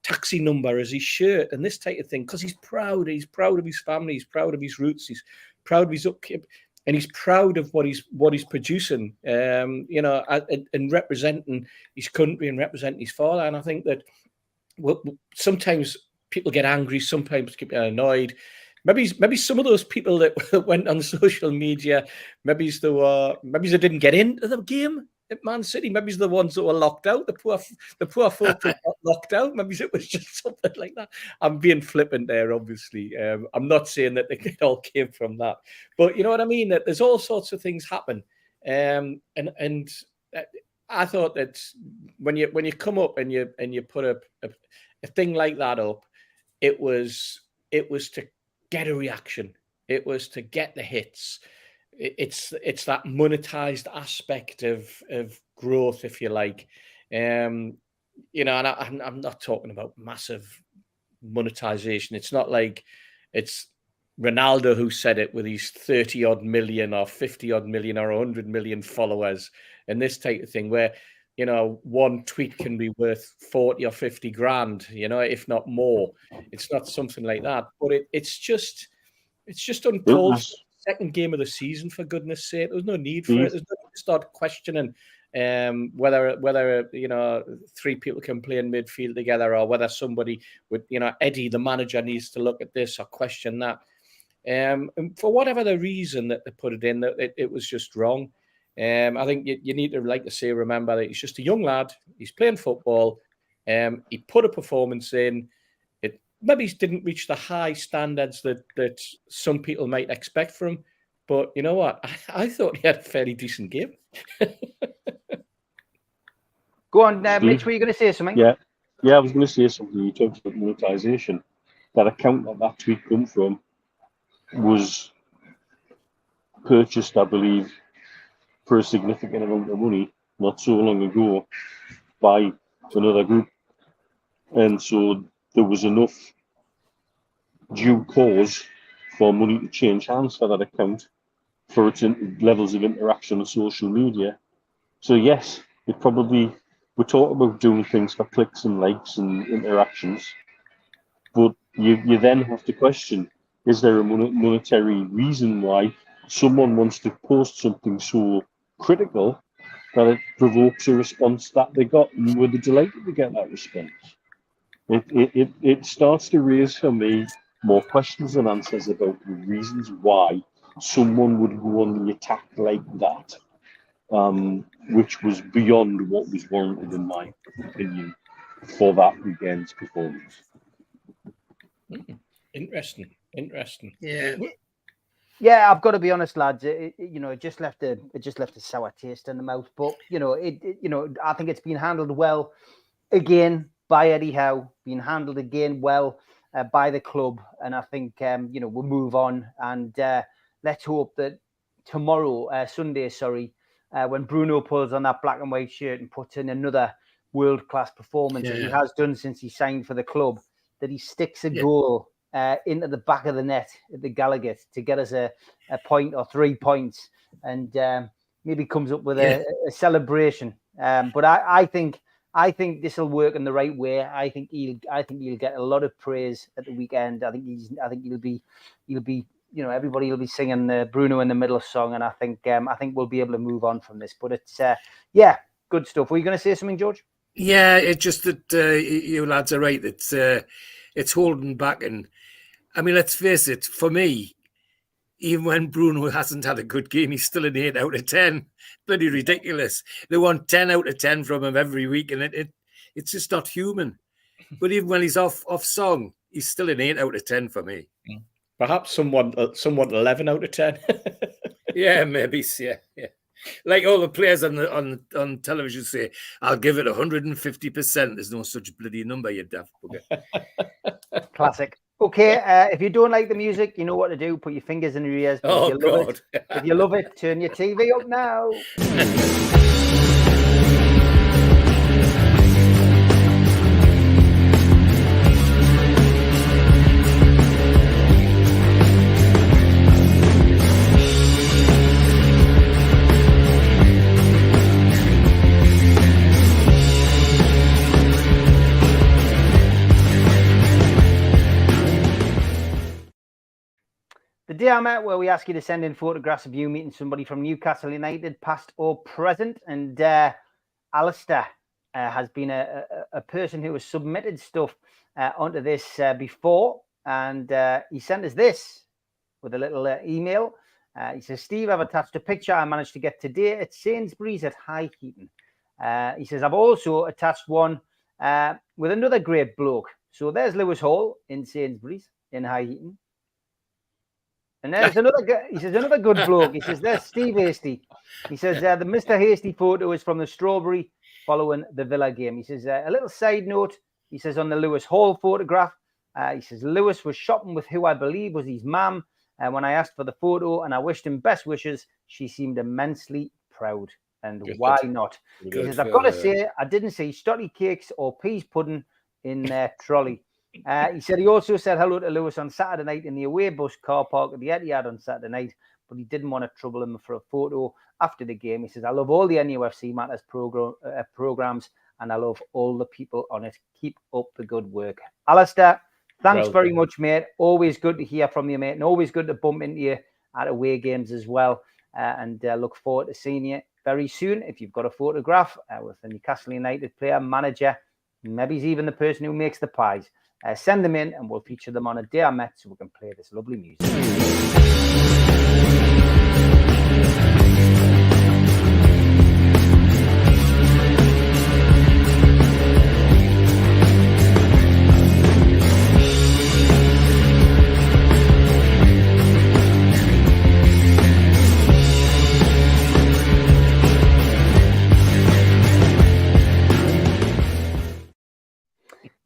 taxi number as his shirt and this type of thing because he's proud. He's proud of his family. He's proud of his roots. He's proud of his upkeep, and he's proud of what he's producing. And representing his country and representing his father. And I think that sometimes people get angry. Sometimes get annoyed. Maybe some of those people that went on social media, maybe they didn't get into the game at Man City. Maybe the ones that were locked out, the poor folk that got locked out. Maybe it was just something like that. I'm being flippant there, obviously. I'm not saying that it all came from that, but you know what I mean. That there's all sorts of things happen, and I thought that when you come up and you put a thing like that up, it was to get a reaction. It was to get the hits. It's that monetized aspect of growth, if you like. And I'm not talking about massive monetization. It's not like it's Ronaldo who said it with his 30 odd million or 50 odd million or 100 million followers and this type of thing where one tweet can be worth 40 or 50 grand, if not more. It's not something like that, but it's just uncalled for. Second game of the season, for goodness sake. There's no need for it. There's no need to start questioning whether three people can play in midfield together or whether somebody with Eddie, the manager, needs to look at this or question that. And for whatever the reason that they put it in, it was just wrong. I think you need to, like to say, remember that he's just a young lad. He's playing football. He put a performance in. It maybe didn't reach the high standards that some people might expect from him. But you know what? I thought he had a fairly decent game. Go on, Mitch, were you going to say something? Yeah, I was going to say something. You talked about monetization. That account that tweet come from was purchased, I believe, for a significant amount of money not so long ago by another group, and so there was enough due cause for money to change hands for that account for its levels of interaction on social media. So yes, it probably, we talk about doing things for clicks and likes and interactions, but you then have to question, is there a monetary reason why someone wants to post something so critical that it provokes a response that they got, and were they delighted to get that response? It starts to raise for me more questions than answers about the reasons why someone would go on the attack like that, which was beyond what was warranted, in my opinion, for that weekend's performance. Interesting. Yeah, I've got to be honest, lads. It just left a sour taste in the mouth. But I think it's been handled well again by Eddie Howe. Been handled again well by the club, and I think we'll move on and let's hope that tomorrow, Sunday, when Bruno pulls on that black and white shirt and puts in another world-class performance as he has done since he signed for the club, that he sticks a goal into the back of the net at the Gallagher to get us a point or 3 points, and maybe comes up with a celebration. But I think this will work in the right way. I think he'll get a lot of praise at the weekend. I think he'll be everybody will be singing the Bruno in the middle song, and I think we'll be able to move on from this. But it's good stuff. Were you going to say something, George? Yeah, it's just that you lads are right. It's holding back, and I mean, let's face it. For me, even when Bruno hasn't had a good game, he's still an 8 out of 10. Bloody ridiculous. They want 10 out of 10 from him every week, and it's just not human. But even when he's off song, he's still an 8 out of 10 for me. Perhaps somewhat 11 out of 10. Yeah, maybe. Yeah. Like all the players on television say, I'll give it 150%. There's no such bloody number, you daft bugger. Classic. Okay, if you don't like the music, you know what to do. Put your fingers in your ears. Oh, God. If you love it, turn your TV up now. The day I met, where we ask you to send in photographs of you meeting somebody from Newcastle United, past or present. And Alistair has been a person who has submitted stuff onto this before. And he sent us this with a little email. He says, Steve, I've attached a picture I managed to get today at Sainsbury's at High Heaton. He says, I've also attached one with another great bloke. So there's Lewis Hall in Sainsbury's in High Heaton. And there's another good bloke. He says, there's Steve Hasty. He says, the Mr. Hasty photo is from the Strawberry following the Villa game. He says, a little side note. He says, on the Lewis Hall photograph, he says, Lewis was shopping with who I believe was his mum. When I asked for the photo and I wished him best wishes, she seemed immensely proud. And why not? He says, I've got to say, I didn't see stotty cakes or peas pudding in their trolley. He said he also said hello to Lewis on Saturday night in the away bus car park at the Etihad on Saturday night, but he didn't want to trouble him for a photo after the game. He says, I love all the NUFC Matters programs, and I love all the people on it. Keep up the good work. Alistair, thanks very much, mate. Always good to hear from you, mate, and always good to bump into you at away games as well. And look forward to seeing you very soon. If you've got a photograph with a Newcastle United player, manager, maybe he's even the person who makes the pies. Send them in and we'll feature them on a day I met so we can play this lovely music.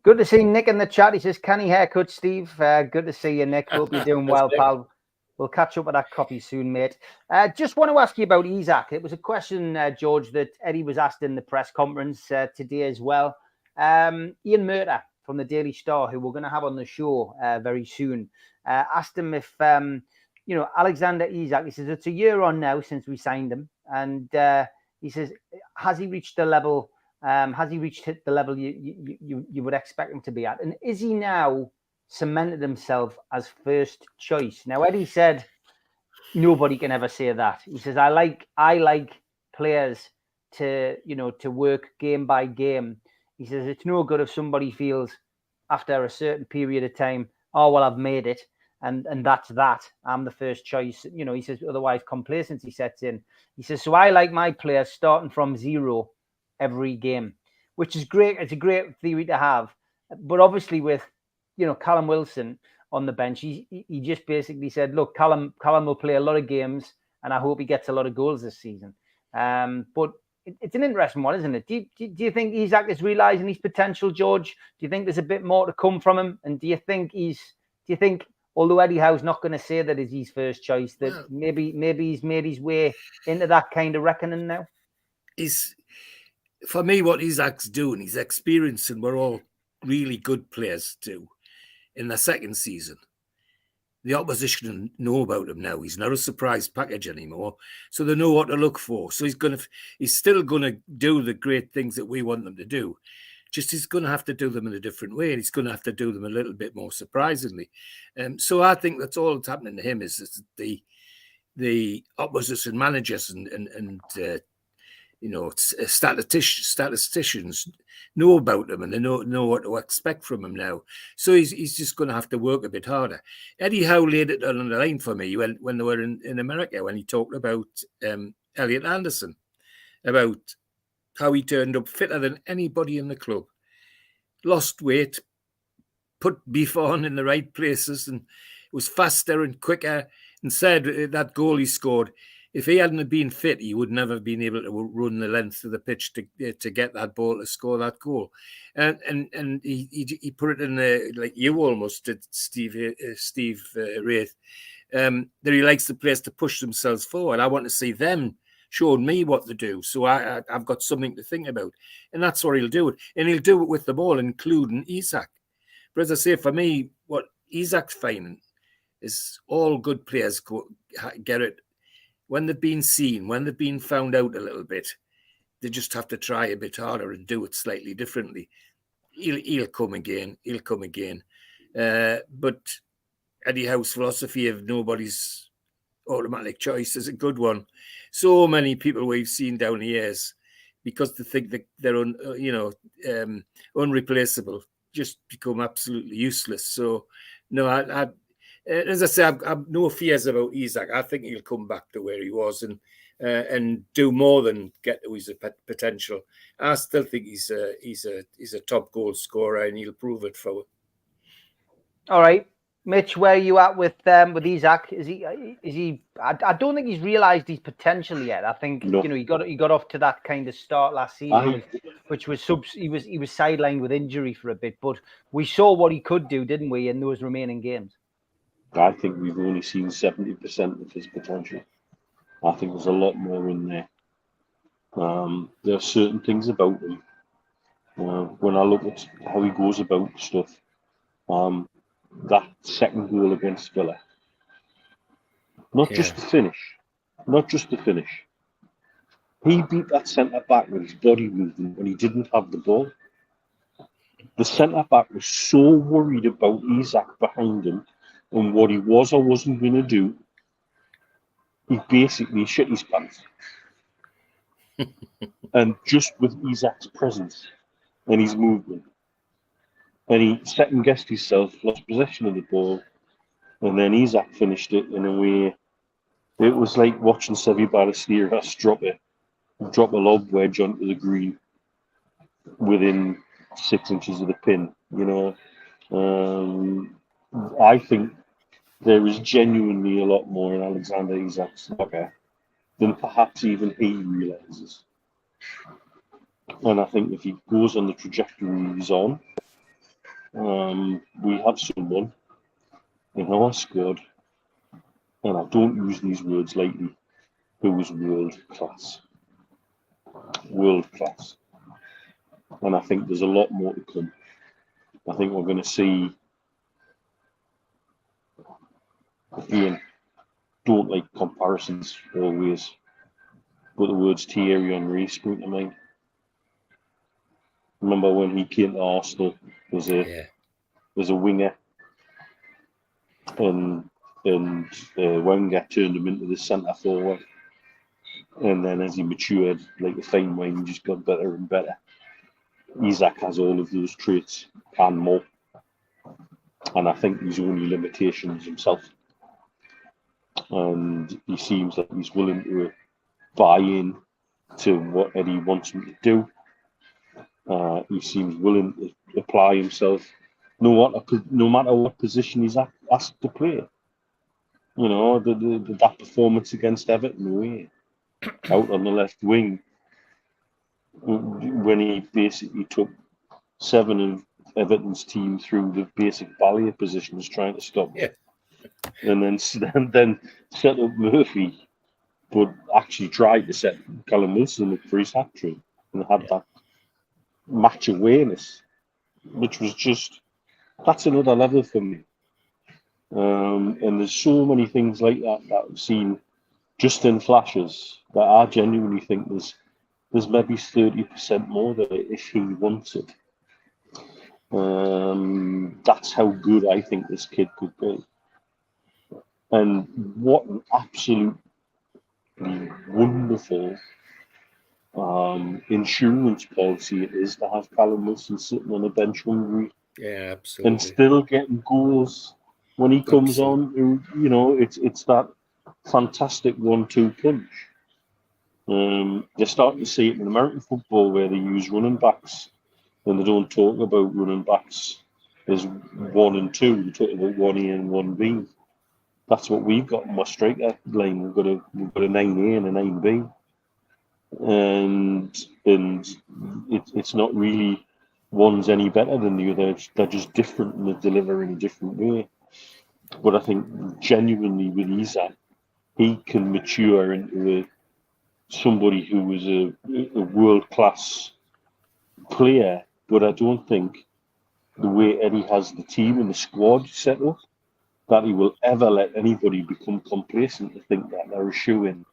Good to see Nick in the chat. He says, canny haircut, Steve. Good to see you, Nick. Hope you're doing well, pal. We'll catch up with that copy soon, mate. Just want to ask you about Isak. It was a question, George, that Eddie was asked in the press conference today as well. Ian Murtagh from the Daily Star, who we're going to have on the show very soon, asked him if, Alexander Isak, he says, it's a year on now since we signed him. And he says, has he reached the level... has he reached the level you would expect him to be at? And is he now cemented himself as first choice? Now, Eddie said nobody can ever say that. He says, I like players to work game by game. He says, it's no good if somebody feels after a certain period of time, oh, well, I've made it. And that's that. I'm the first choice. He says, otherwise complacency sets in. He says, so I like my players starting from zero every game, which is great. It's a great theory to have, but obviously with Callum Wilson on the bench, he just basically said, look, Callum will play a lot of games and I hope he gets a lot of goals this season. But it's an interesting one, isn't it? Do you think Isak is realizing his potential, George? Do you think there's a bit more to come from him? And do you think although Eddie Howe's not going to say that is his first choice, that maybe he's made his way into that kind of reckoning now? For me, what Isak's doing, he's experiencing what all really good players do in their second season. The opposition know about him now. He's not a surprise package anymore, so they know what to look for. So he's still going to do the great things that we want them to do. Just he's going to have to do them in a different way, and he's going to have to do them a little bit more surprisingly. So I think that's all that's happening to him is the opposition managers and statisticians know about him, and they know what to expect from him now. So he's just going to have to work a bit harder. Eddie Howe laid it on the line for me when they were in America, when he talked about Elliot Anderson, about how he turned up fitter than anybody in the club, lost weight, put beef on in the right places, and was faster and quicker, and said that goal he scored, if he hadn't been fit, he would never have been able to run the length of the pitch to get that ball to score that goal. And he put it in the, like you almost did, Steve Wraith, that he likes the players to push themselves forward. I want to see them showing me what to do, so I've got something to think about, and that's what he'll do. And he'll do it with the ball, including Isak. But as I say, for me, what Isak's finding is all good players get it when they've been seen, when they've been found out a little bit. They just have to try a bit harder and do it slightly differently. He'll come again. He'll come again. But Eddie Howe's philosophy of nobody's automatic choice is a good one. So many people we've seen down the years, because they think that they're unreplaceable, just become absolutely useless. So no, as I say, I've no fears about Isak. I think he'll come back to where he was and do more than get to his potential. I still think he's a top goal scorer, and he'll prove it for. All right, Mitch, where are you at with Isak? Is he? I don't think he's realised his potential yet. I think he got off to that kind of start last season, which was he was sidelined with injury for a bit, but we saw what he could do, didn't we, in those remaining games? I think we've only seen 70% of his potential. I think there's a lot more in there. There are certain things about him. When I look at how he goes about stuff, that second goal against Villa, not just the finish. He beat that centre back with his body movement when he didn't have the ball. The centre back was so worried about Isak behind him and what he was or wasn't going to do, he basically shit his pants. And just with Isak's presence and his movement, and he second-guessed himself, lost possession of the ball, and then Isak finished it in a way. It was like watching Sevi Ballesteros drop a lob wedge onto the green within 6 inches of the pin. I think there is genuinely a lot more in Alexander Isak's soccer than perhaps even he realises. And I think if he goes on the trajectory he's on, we have someone in our squad, and I don't use these words lightly, who is world class. World class. And I think there's a lot more to come. I think we're going to see, again, don't like comparisons always, but the words Thierry Henry spring to mind. Remember when he came to Arsenal as a winger, and Wenger turned him into the centre forward, and then as he matured, like a fine wine, he just got better and better. Isak has all of those traits and more, and I think his only limitation is himself. And he seems like he's willing to buy in to what Eddie wants him to do. He seems willing to apply himself, no matter what position he's asked to play. That performance against Everton away, out on the left wing, when he basically took 7 of Everton's team through the basic ballet positions trying to stop him. And then set up Murphy, but actually tried to set Callum Wilson up for his hat-trick and had that match awareness, which was just, that's another level for me. And there's so many things like that I've seen just in flashes that I genuinely think there's maybe 30% more there if he wants it. That's how good I think this kid could be. And what an absolutely wonderful insurance policy it is to have Callum Wilson sitting on a bench hungry Yeah, absolutely. and still getting goals when he comes on. You know, it's that fantastic 1-2 punch. They're starting to see it in American football where they use running backs, and they don't talk about running backs as 1 and 2. They talk about 1A and 1B. That's what we've got in my striker line. We've got a 9A and a 9B, and it's not really one's any better than the other. They're just different and they deliver in a different way. But I think genuinely with Isak, he can mature into somebody who is a world-class player. But I don't think the way Eddie has the team and the squad set up, that he will ever let anybody become complacent to think that they're a shoe-in,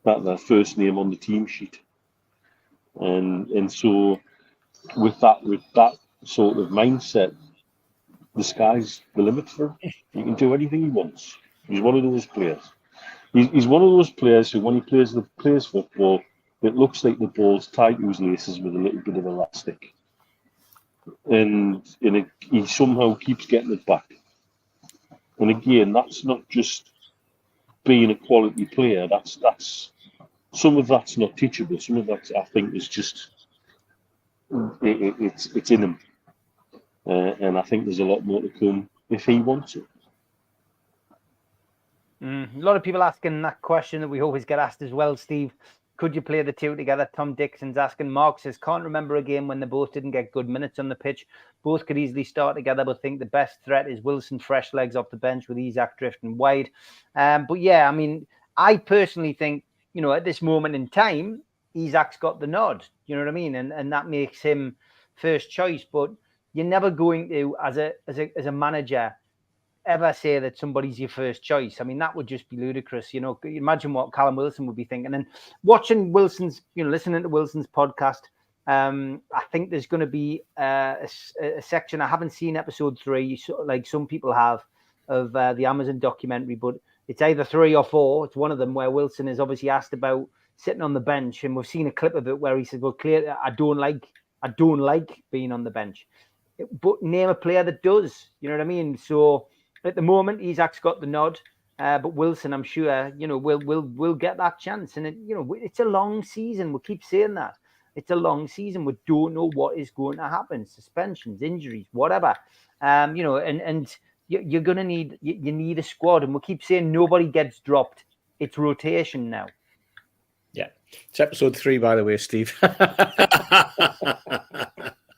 that they're first name on the team sheet. And so with that sort of mindset, the sky's the limit for him. He can do anything he wants. He's one of those players. He's one of those players who, when he plays football, it looks like the ball's tied to his laces with a little bit of elastic. And he somehow keeps getting it back. And again, that's not just being a quality player. That's some of that's not teachable. Some of that, I think, is just it's in him. And I think there's a lot more to come if he wants it. A lot of people asking that question that we always get asked as well, Steve. Could you play the two together? Tom Dixon's asking. Mark says, can't remember a game when they both didn't get good minutes on the pitch. Both could easily start together, but think the best threat is Wilson fresh legs off the bench with Isak drifting wide. But yeah, I mean, I personally think, you know, at this moment in time, Isak's got the nod. You know what I mean? And that makes him first choice. But you're never going to, as a manager, ever say that somebody's your first choice. I mean, that would just be ludicrous. You know, imagine what Callum Wilson would be thinking. And watching Wilson's, you know, listening to Wilson's podcast, I think there's going to be a section. I haven't seen episode 3, like some people have, of the Amazon documentary, but it's either 3 or 4. It's one of them where Wilson is obviously asked about sitting on the bench, and we've seen a clip of it where he said, "Well, clearly, I don't like being on the bench, but name a player that does." You know what I mean? So at the moment, Isak's got the nod, but Wilson, I'm sure, you know, will get that chance. And you know, it's a long season. We keep saying that it's a long season. We don't know what is going to happen: suspensions, injuries, whatever. You know, and you're gonna need you need a squad, and we keep saying nobody gets dropped. It's rotation now. Yeah, it's episode 3, by the way, Steve.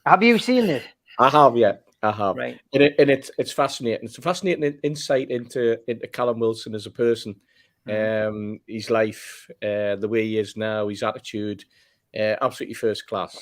Have you seen it? I have, yeah. I have. Right. And it's fascinating. It's a fascinating insight into Callum Wilson as a person, his life, the way he is now, his attitude, absolutely first class.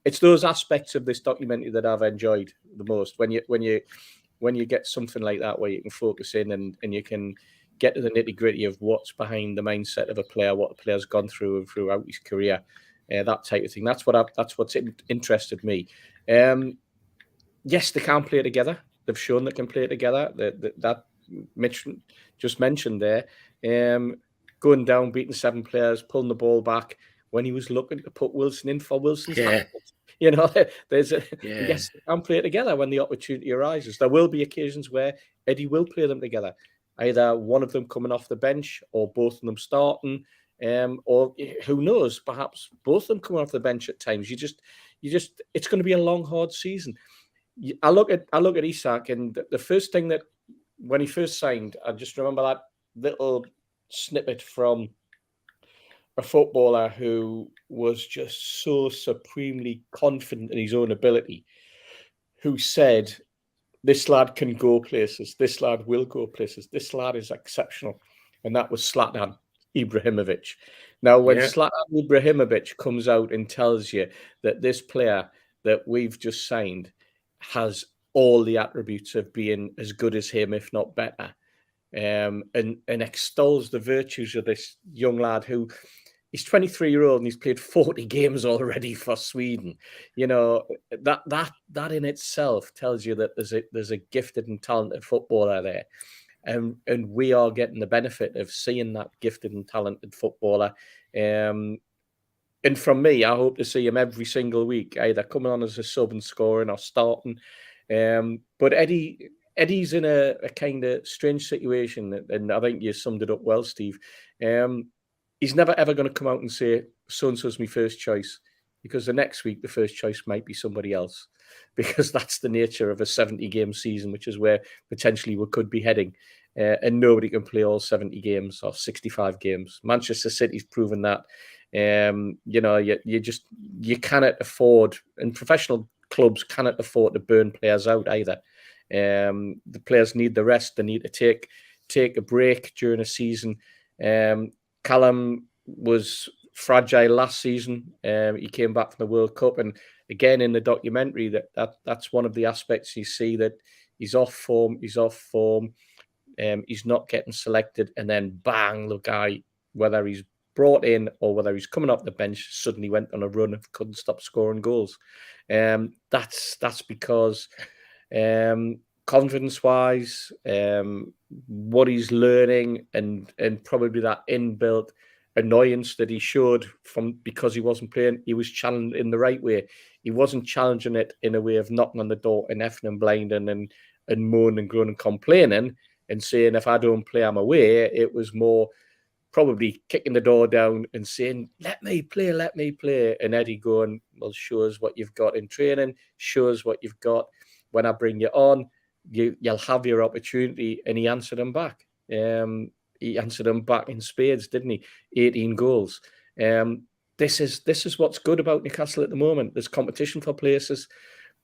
It's those aspects of this documentary that I've enjoyed the most. When you get something like that where you can focus in and you can get to the nitty gritty of what's behind the mindset of a player, what the player's gone through and throughout his career, that type of thing. That's what's interested me. Yes, they can play together. They've shown they can play together. That Mitch just mentioned there, going down, beating 7 players, pulling the ball back when he was looking to put Wilson in for Wilson's hand. You know, yes, they can play together when the opportunity arises. There will be occasions where Eddie will play them together, either one of them coming off the bench or both of them starting, or who knows, perhaps both of them coming off the bench at times. You just, it's going to be a long, hard season. I look at Isak, and the first thing that when he first signed, I just remember that little snippet from a footballer who was just so supremely confident in his own ability, who said, "This lad can go places. This lad will go places. This lad is exceptional," and that was Zlatan Ibrahimovic. Now, when Zlatan Ibrahimovic comes out and tells you that this player that we've just signed has all the attributes of being as good as him, if not better, and extols the virtues of this young lad who He's 23-year-old and he's played 40 games already for Sweden. You know, that in itself tells you that there's a gifted and talented footballer there. And we are getting the benefit of seeing that gifted and talented footballer. And from me, I hope to see him every single week, either coming on as a sub and scoring or starting. But Eddie's in a kind of strange situation, and I think you summed it up well, Steve. He's never ever going to come out and say, so-and-so's my first choice, because the next week the first choice might be somebody else, because that's the nature of a 70-game season, which is where potentially we could be heading. And nobody can play all 70 games or 65 games. Manchester City's proven that. You know, you cannot afford, and professional clubs cannot afford to burn players out either. The players need the rest. They need to take a break during a season. Callum was fragile last season. He came back from the World Cup, and again in the documentary, that's one of the aspects you see, that he's off form. He's not getting selected, and then bang, the guy, whether he's brought in or whether he's coming off the bench, suddenly went on a run and couldn't stop scoring goals. That's because confidence-wise, what he's learning, and probably that inbuilt annoyance that he showed because he wasn't playing, he was challenged in the right way. He wasn't challenging it in a way of knocking on the door and effing and blinding and moaning and groaning and complaining and saying, if I don't play, I'm away. It was more probably kicking the door down and saying, let me play. And Eddie going, well, show us what you've got in training, show us what you've got. When I bring you on, you'll have your opportunity. And he answered him back. He answered him back in spades, didn't he? 18 goals. This is what's good about Newcastle at the moment. There's competition for places,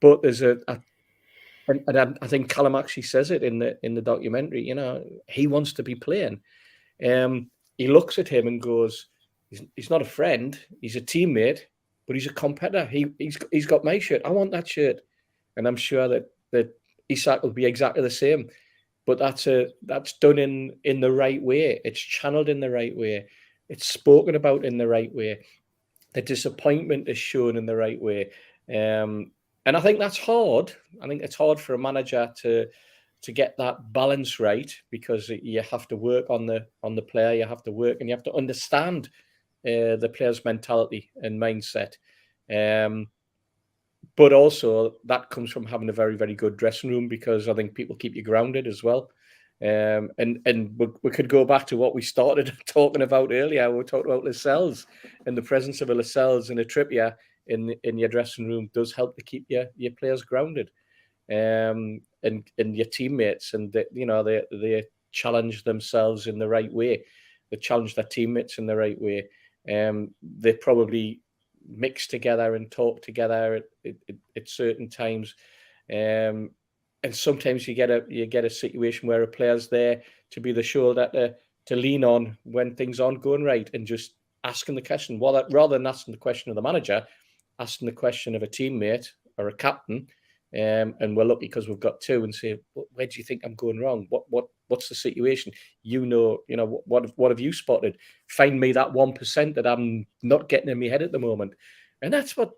but there's and I think Callum actually says it in the documentary. You know, he wants to be playing. He looks at him and goes, he's not a friend, he's a teammate, but he's a competitor. He's got my shirt. I want that shirt. And I'm sure that Isak will be exactly the same. But that's done in the right way. It's channeled in the right way. It's spoken about in the right way. The disappointment is shown in the right way. And I think that's hard. I think it's hard for a manager to get that balance right, because you have to work on the player. You have to work and you have to understand the player's mentality and mindset. But also that comes from having a very, very good dressing room, because I think people keep you grounded as well. And we could go back to what we started talking about earlier. We talked about Lascelles, and the presence of a Lascelles and a Trippier in your dressing room does help to keep your players grounded, and your teammates, and they challenge themselves in the right way. They challenge their teammates in the right way. They probably mix together and talk together at certain times, and sometimes you get a situation where a player's there to be the shoulder to lean on when things aren't going right, and just asking the question, rather than asking the question of the manager, asking the question of a teammate or a captain. And we're lucky because we've got two, and say, where do you think I'm going wrong? What's the situation? What have you spotted? Find me that 1% that I'm not getting in my head at the moment. And that's what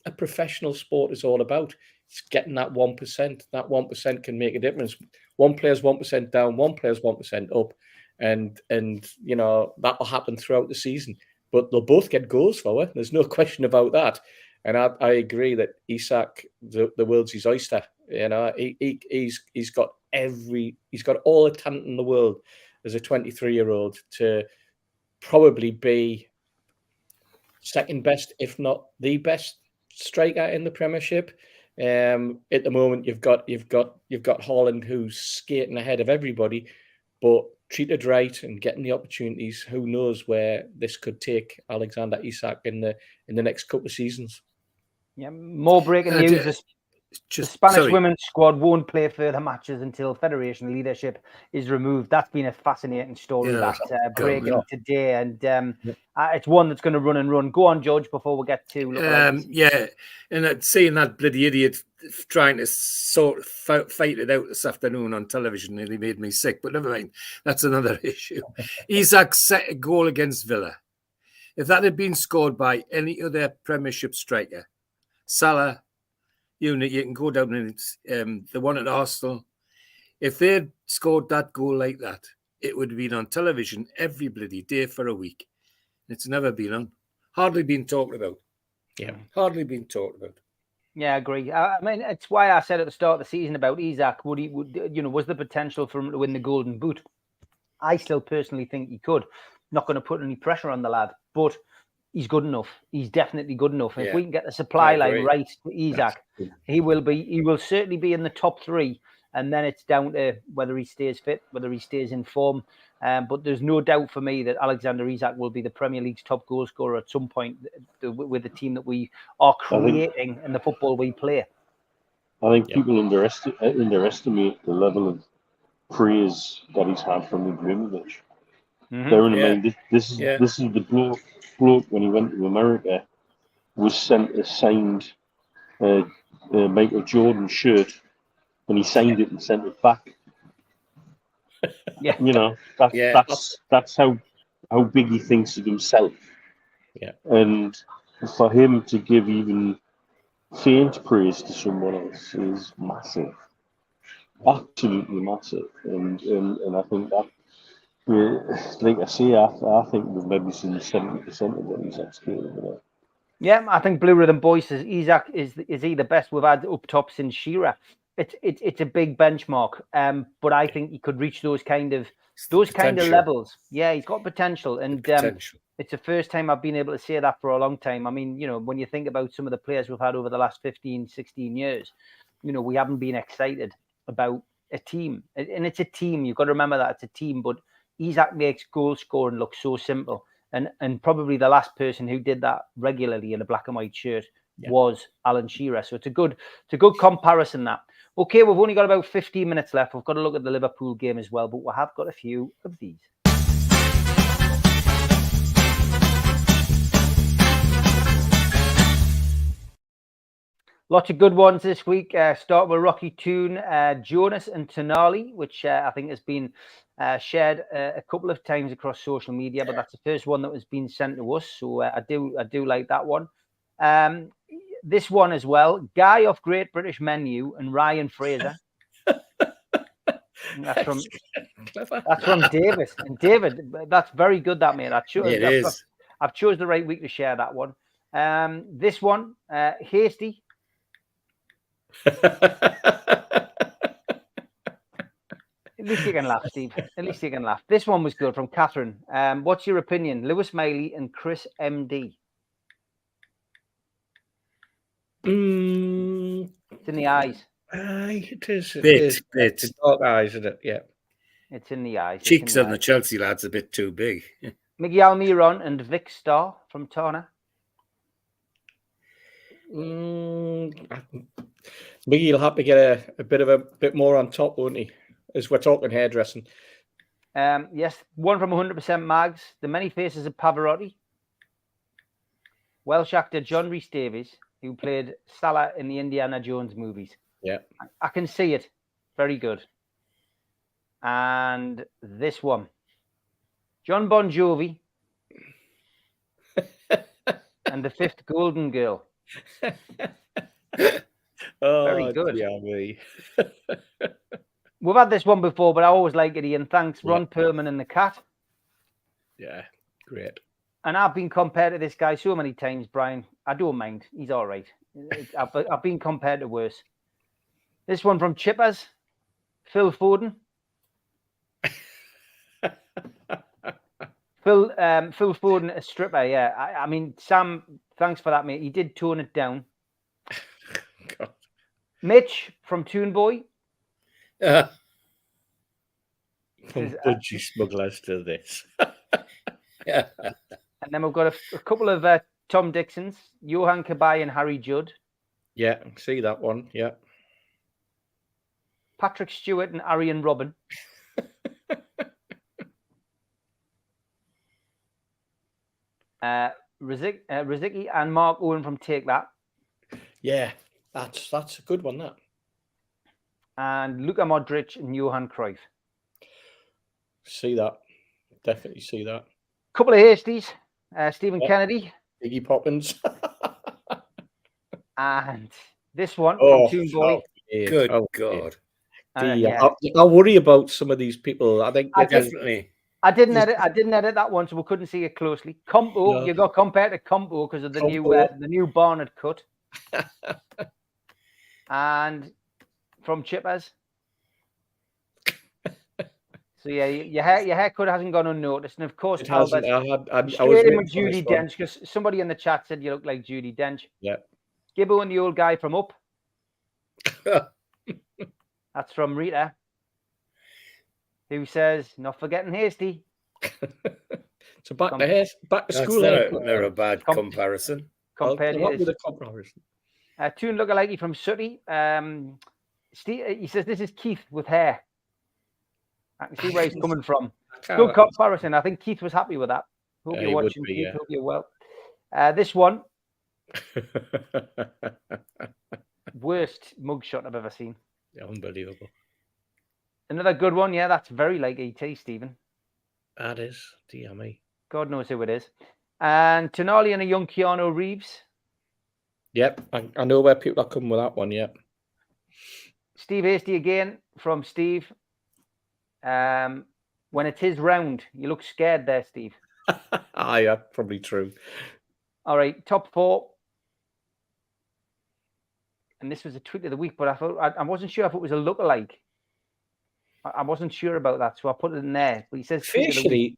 a professional sport is all about. It's getting that 1%. That 1% can make a difference. One player's 1% down, one player's 1% up, and that'll happen throughout the season. But they'll both get goals for it. There's no question about that. And I agree that Isak, the world's his oyster. You know, he's got all the talent in the world as a 23-year-old to probably be second best, if not the best striker in the Premiership. At the moment, you've got Haaland, who's skating ahead of everybody, but treated right and getting the opportunities. Who knows where this could take Alexander Isak in the next couple of seasons? Yeah, more breaking news. The Spanish women's squad won't play further matches until Federation leadership is removed. That's been a fascinating story breaking today, and it's one that's going to run and run. Go on, George, before we get to and seeing that bloody idiot trying to sort of fight it out this afternoon on television nearly made me sick, but never mind. That's another issue. Isak set a goal against Villa. If that had been scored by any other Premiership striker, Salah, you can go down and the one at Arsenal. If they'd scored that goal like that, it would have been on television every bloody day for a week. It's never been on. Hardly been talked about. Yeah. Hardly been talked about. Yeah, I agree. I mean, it's why I said at the start of the season about Isak, was the potential for him to win the Golden Boot? I still personally think he could. Not going to put any pressure on the lad, but he's good enough. He's definitely good enough. And if we can get the supply line right to Isak, he will certainly be in the top 3. And then it's down to whether he stays fit, whether he stays in form. But there's no doubt for me that Alexander Isak will be the Premier League's top goal scorer at some point with the team that we are creating and the football we play. I think people underestimate the level of praise that he's had from Ibrahimovic. Bearing in mind, this is the bloke when he went to America was sent a signed Michael Jordan shirt, and he signed it and sent it back. Yeah, you know that's how big he thinks of himself. Yeah, and for him to give even faint praise to someone else is massive, absolutely massive. And I think that, like I say, I think we've maybe seen 70% of what he's executed. Yeah, I think Blue Rhythm Boy says Isak is he the best we've had up top since Shearer. It's a big benchmark, but I think he could reach those kind of levels. Yeah, he's got potential, and it's the first time I've been able to say that for a long time. I mean, when you think about some of the players we've had over the last 15, 16 years, we haven't been excited about a team, and it's a team. You've got to remember that it's a team. But Isak makes goal scoring look so simple, and probably the last person who did that regularly in a black and white shirt was Alan Shearer. So it's a good comparison. That. Okay, we've only got about 15 minutes left. We've got to look at the Liverpool game as well, but we have got a few of these. Lots of good ones this week. Start with Rocky Toon, Jonas and Tonali, which I think has been shared a couple of times across social media, but that's the first one that was being sent to us. So I do like that one. This one as well, Guy of Great British Menu and Ryan Fraser. That's from David. And David, that's very good, that, mate. I've chose the right week to share that one. This one, Hasty. At least you can laugh, Steve. At least you can laugh. This one was good from Catherine. What's your opinion? Lewis Miley and Chris MD. It's in the eyes. It is. Bit. It's dark eyes, isn't it? Yeah. It's in the eyes. Cheeks on the Chelsea lad's a bit too big. Miguel Miron and Vic Starr from Tana. Miggy will have to get a bit more on top, won't he? As we're talking hairdressing. Yes, one from 100% Mags. The Many Faces of Pavarotti. Welsh actor John Rhys Davies, who played Salah in the Indiana Jones movies. Yeah. I can see it. Very good. And this one. John Bon Jovi and the Fifth Golden Girl. Very good. Yeah, me. We've had this one before, but I always like it, Ian. Thanks, Ron Perlman and the Cat. Yeah, great. And I've been compared to this guy so many times, Brian. I don't mind. He's all right. I've been compared to worse. This one from Chippers, Phil Foden. Phil Foden, a stripper. Yeah, I mean, Sam. Thanks for that, mate. He did tone it down. God. Mitch from Toon Boy. From budgie smugglers to this. Yeah. And then we've got a couple of Tom Dixons, Johan Cabaye and Harry Judd. Yeah, see that one. Yeah. Patrick Stewart and Arian Robin. Riziki and Mark Owen from Take That. Yeah, That's a good one, that. And Luka Modric and Johan Cruyff. See that. Definitely see that. Couple of hasties. Stephen Kennedy. Iggy Poppins. And this one from Toon Boy. Good God. I worry about some of these people. I think Definitely. I didn't edit that one, so we couldn't see it closely. Compo, No. you got compared to Compo because of the new Barnett cut. And from Chippers. So yeah, your haircut hasn't gone unnoticed, and of course, it hasn't. Albert, I was straight in waiting with for this Judi one. Dench, because somebody in the chat said you look like Judi Dench. Yeah. Gibbo and the old guy from Up. That's from Rita, who says, "Not forgetting Hasty." So back to school. They're a bad comparison. Compared Not to with a comparison. Toon lookalike from Sooty. Steve, he says this is Keith with hair. I can see where he's coming from. Good comparison. I think Keith was happy with that. Hope you're watching, Keith. Hope you're well. This one, worst mugshot I've ever seen. Yeah, unbelievable. Another good one. Yeah, that's very like ET, Stephen. That is. Dear me. God knows who it is. And Tonali and a young Keanu Reeves. Yep. I know where people are coming with that one. Yep. Steve Hasty again from Steve. When it is round, you look scared there, Steve. Yeah, probably true. All right, top 4. And this was a tweet of the week, but I thought I wasn't sure if it was a lookalike. I wasn't sure about that, so I put it in there. But he says facially,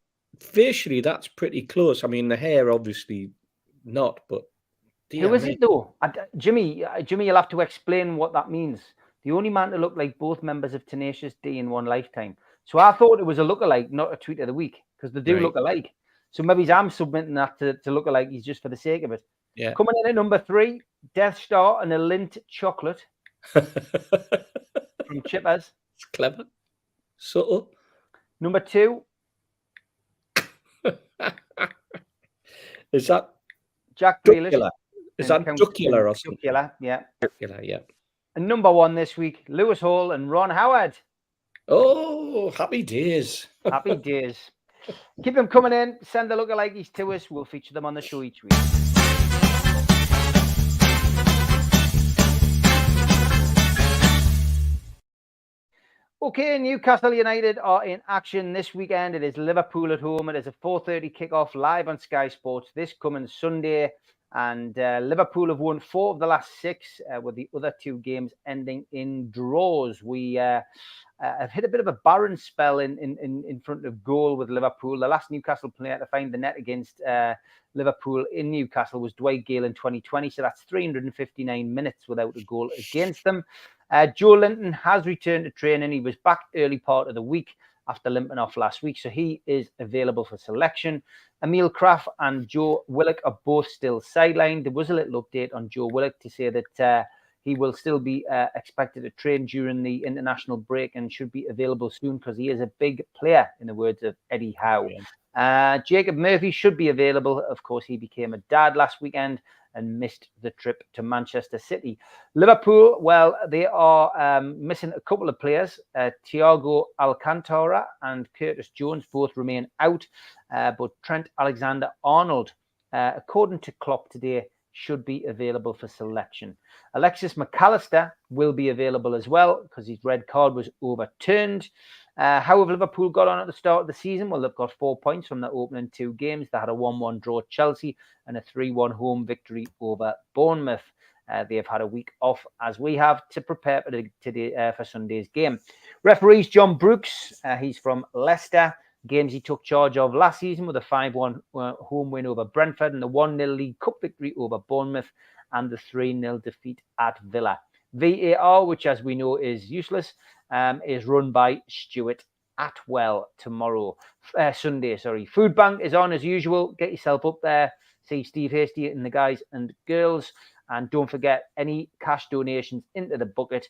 that's pretty close. I mean, the hair obviously not, but who is it though? Jimmy, you'll have to explain what that means. The only man to look like both members of Tenacious D in one lifetime. So I thought it was a lookalike, not a tweet of the week, because they do look alike. So maybe I'm submitting that to look alike. He's just for the sake of it. Yeah. Coming in at number 3, Death Star and a Lindt chocolate from Chippers. It's clever. Subtle. Number 2. Is that Jack Grealish? Is that Duckula or something? Duckula, yeah. Duckula, yeah. And number 1 this week, Lewis Hall and Ron Howard. Oh, happy days. Happy days. Keep them coming in. Send the lookalikes to us. We'll feature them on the show each week. Okay, Newcastle United are in action this weekend. It is Liverpool at home. It is a 4:30 kickoff live on Sky Sports this coming Sunday. And Liverpool have won 4 of the last 6, with the other 2 games ending in draws. We have hit a bit of a barren spell in front of goal with Liverpool. The last Newcastle player to find the net against Liverpool in Newcastle was Dwight Gale in 2020. So that's 359 minutes without a goal against them. Joe Linton has returned to training. He was back early part of the week after limping off last week. So he is available for selection. Emil Kraft and Joe Willock are both still sidelined. There was a little update on Joe Willock to say that he will still be expected to train during the international break and should be available soon because he is a big player, in the words of Eddie Howe. Yeah. Jacob Murphy should be available. Of course, he became a dad last weekend and missed the trip to Manchester City. Liverpool, well, they are missing a couple of players. Thiago Alcantara and Curtis Jones both remain out, but Trent Alexander-Arnold, according to Klopp today, should be available for selection. Alexis McAllister will be available as well because his red card was overturned. How have Liverpool got on at the start of the season? Well, they've got 4 points from the opening 2 games. They had a 1-1 draw at Chelsea and a 3-1 home victory over Bournemouth. They have had a week off, as we have, to prepare for Sunday's game. Referees John Brooks, he's from Leicester. Games he took charge of last season with a 5-1 home win over Brentford and the 1-0 League Cup victory over Bournemouth and the 3-0 defeat at Villa. VAR, which as we know is useless, is run by Stuart Atwell Sunday. Food Bank is on as usual. Get yourself up there. See Steve Hasty and the guys and girls. And don't forget, any cash donations into the bucket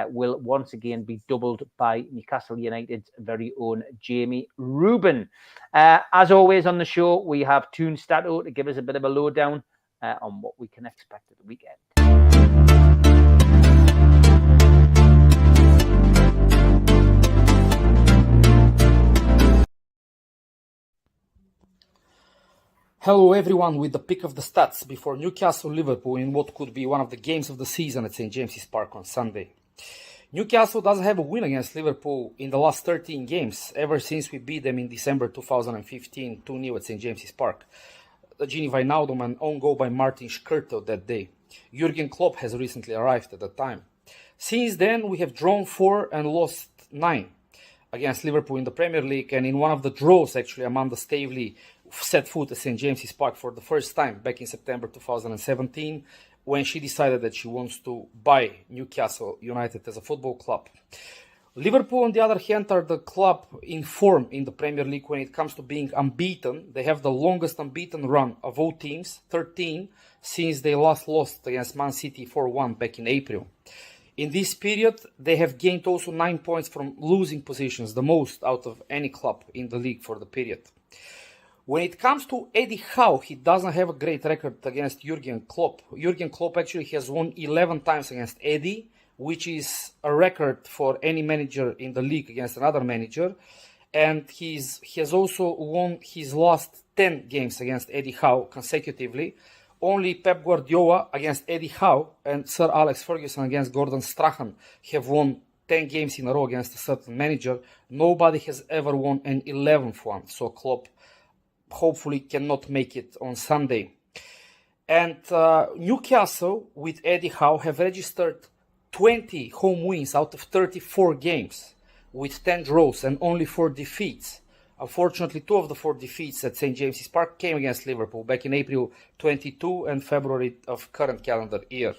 will once again be doubled by Newcastle United's very own Jamie Rubin. As always on the show, we have Toon Stato to give us a bit of a lowdown on what we can expect at the weekend. Hello everyone with the pick of the stats before Newcastle-Liverpool in what could be one of the games of the season at St James's Park on Sunday. Newcastle doesn't have a win against Liverpool in the last 13 games ever since we beat them in December 2015 2-0 at St James's Park. Gini Wijnaldum and own goal by Martin Škrtel that day. Jurgen Klopp has recently arrived at the time. Since then we have drawn 4 and lost 9 against Liverpool in the Premier League, and in one of the draws actually Amanda Stavely set foot at St James's Park for the first time back in September 2017 when she decided that she wants to buy Newcastle United as a football club. Liverpool, on the other hand, are the club in form in the Premier League when it comes to being unbeaten. They have the longest unbeaten run of all teams, 13, since they last lost against Man City 4-1 back in April. In this period, they have gained also 9 points from losing positions, the most out of any club in the league for the period. When it comes to Eddie Howe, he doesn't have a great record against Jurgen Klopp. Jurgen Klopp actually has won 11 times against Eddie, which is a record for any manager in the league against another manager. And he has also won his last 10 games against Eddie Howe consecutively. Only Pep Guardiola against Eddie Howe and Sir Alex Ferguson against Gordon Strachan have won 10 games in a row against a certain manager. Nobody has ever won an 11th one. So Klopp hopefully cannot make it on Sunday. And Newcastle with Eddie Howe have registered 20 home wins out of 34 games with 10 draws and only 4 defeats. Unfortunately, 2 of the 4 defeats at St James's Park came against Liverpool back in April 22 and February of current calendar year.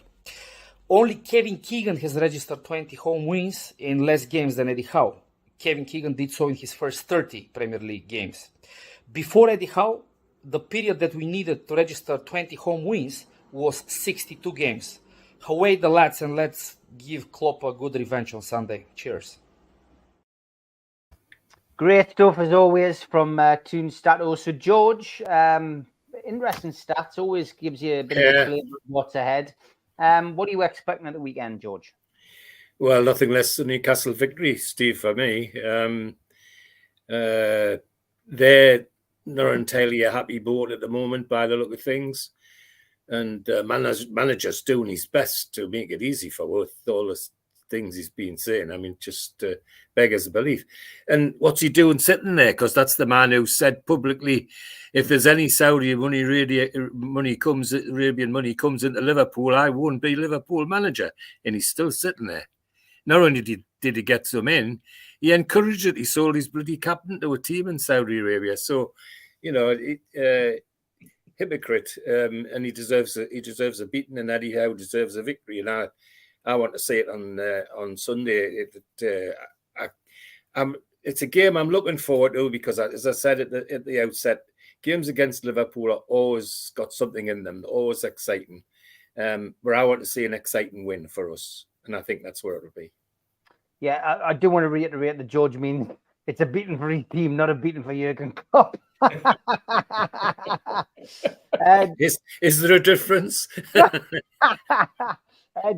Only Kevin Keegan has registered 20 home wins in less games than Eddie Howe. Kevin Keegan did so in his first 30 Premier League games. Before Eddie Howe, the period that we needed to register 20 home wins was 62 games. Away the lads, and let's give Klopp a good revenge on Sunday. Cheers. Great stuff as always from Toon Stato. So George, interesting stats, always gives you a bit of a flavour of what's ahead. What are you expecting at the weekend, George? Well, nothing less than Newcastle victory, Steve, for me. They're not entirely a happy boat at the moment by the look of things. And manager's doing his best to make it easy for all the things he's been saying. I mean, just beggars belief. And what's he doing sitting there? Because that's the man who said publicly, if there's any Saudi Arabian money comes into Liverpool, I won't be Liverpool manager. And he's still sitting there. Not only did he get some in, he encouraged it. He sold his bloody captain to a team in Saudi Arabia. So, hypocrite, and he deserves a beating, and Eddie Howe deserves a victory. And I want to say it on Sunday. It's a game I'm looking forward to because, as I said at the outset, games against Liverpool are always got something in them, always exciting. But I want to see an exciting win for us, and I think that's where it'll be. Yeah, I do want to reiterate that George means it's a beating for his team, not a beating for Jurgen Klopp. Is there a difference?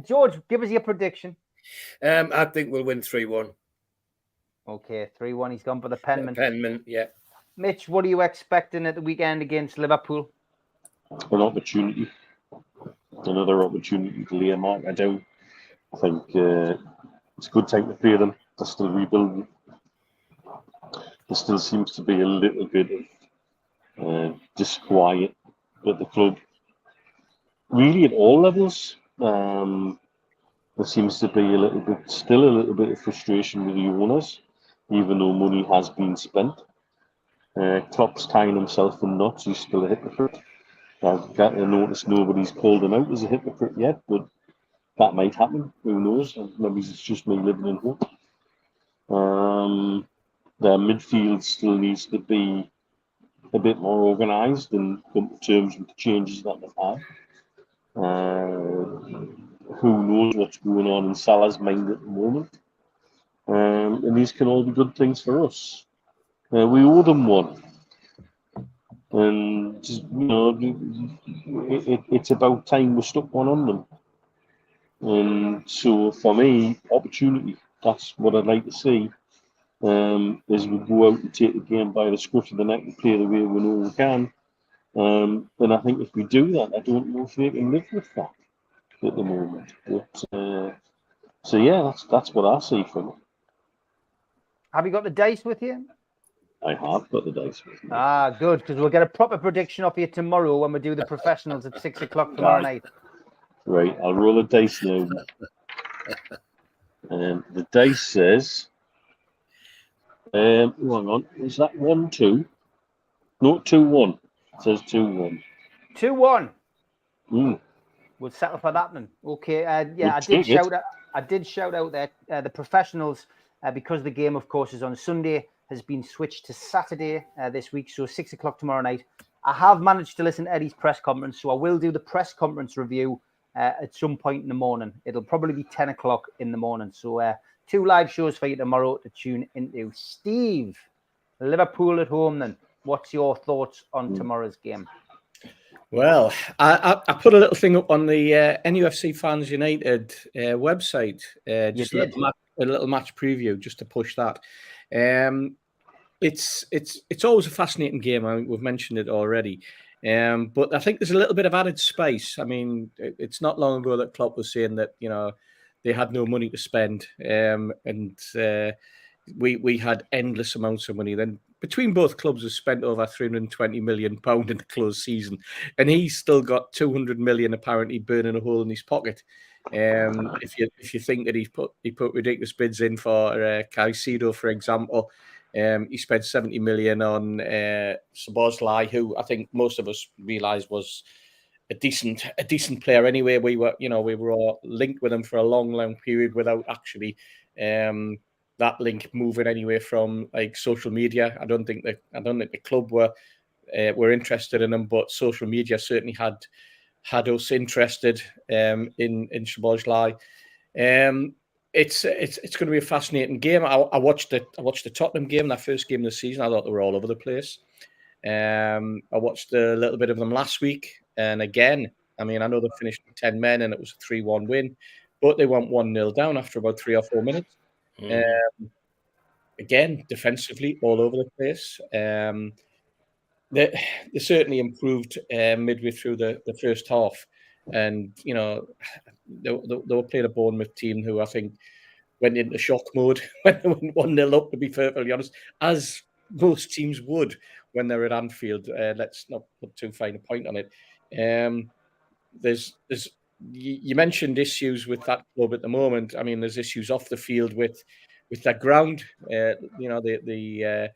George, give us your prediction. I think we'll win 3-1. Okay, 3-1. He's gone for the Penman. Penman, yeah. Mitch, what are you expecting at the weekend against Liverpool? An opportunity. Another opportunity to lay a marker down. I think it's a good time to play them. They're still rebuilding. There still seems to be a little bit of disquiet at the club. Really, at all levels, there seems to be still a little bit of frustration with the owners, even though money has been spent. Klopp's tying himself in knots. He's still a hypocrite. I've got to notice nobody's called him out as a hypocrite yet, but that might happen. Who knows? Maybe it's just me living in hope. Their midfield still needs to be a bit more organised and come to terms with the changes that they've had. Who knows what's going on in Salah's mind at the moment. And these can all be good things for us. We owe them one. And, it's about time we stuck one on them. And so, for me, opportunity, that's what I'd like to see. As we go out and take the game by the scruff of the neck and play the way we know we can, And I think if we do that, I don't know if we can live with that at the moment. But, so yeah, that's what I see from it. Have you got the dice with you? I have got the dice with me. Ah, good, because we'll get a proper prediction off you tomorrow when we do the professionals at 6 o'clock tomorrow night. Right, I'll roll a dice now. The dice says, hang on, is that 1-2? No, 2-1. It says 2-1. 2-1. Mm. We'll settle for that then. Okay, yeah, We'll I did shout out that the professionals, because the game, of course, is on Sunday, has been switched to Saturday this week, so 6 o'clock tomorrow night. I have managed to listen to Eddie's press conference, so I will do the press conference review at some point in the morning. It'll probably be 10 o'clock in the morning. So 2 live shows for you tomorrow to tune into. Steve, Liverpool at home then. What's your thoughts on tomorrow's game? Well, I put a little thing up on the NUFC Fans United website, just a little match preview, just to push that. It's always a fascinating game. I mean, we've mentioned it already, but I think there's a little bit of added spice. I mean, it's not long ago that Klopp was saying that they had no money to spend, and we had endless amounts of money. Then between both clubs have spent over £320 million in the closed season, and he's still got 200 million apparently burning a hole in his pocket. If you think that he put ridiculous bids in for Caicedo, for example, he spent 70 million on Szoboszlai, who I think most of us realised was a decent player anyway. We were all linked with him for a long period without actually that link moving anywhere from like social media. I don't think the club were interested in him, but social media certainly had us interested in Szoboszlai. It's going to be a fascinating game. I watched the Tottenham game, that first game of the season. I thought they were all over the place. I watched a little bit of them last week, and again, I mean, I know they finished with 10 men and it was a 3-1 win, but they went 1-0 down after about 3 or 4 minutes. Again, defensively, all over the place. They certainly improved midway through the first half, and they were playing a Bournemouth team who I think went into shock mode when they went 1-0 up, to be perfectly honest, as most teams would when they're at Anfield. Let's not put too fine a point on it. You mentioned issues with that club at the moment. I mean, there's issues off the field with that ground. The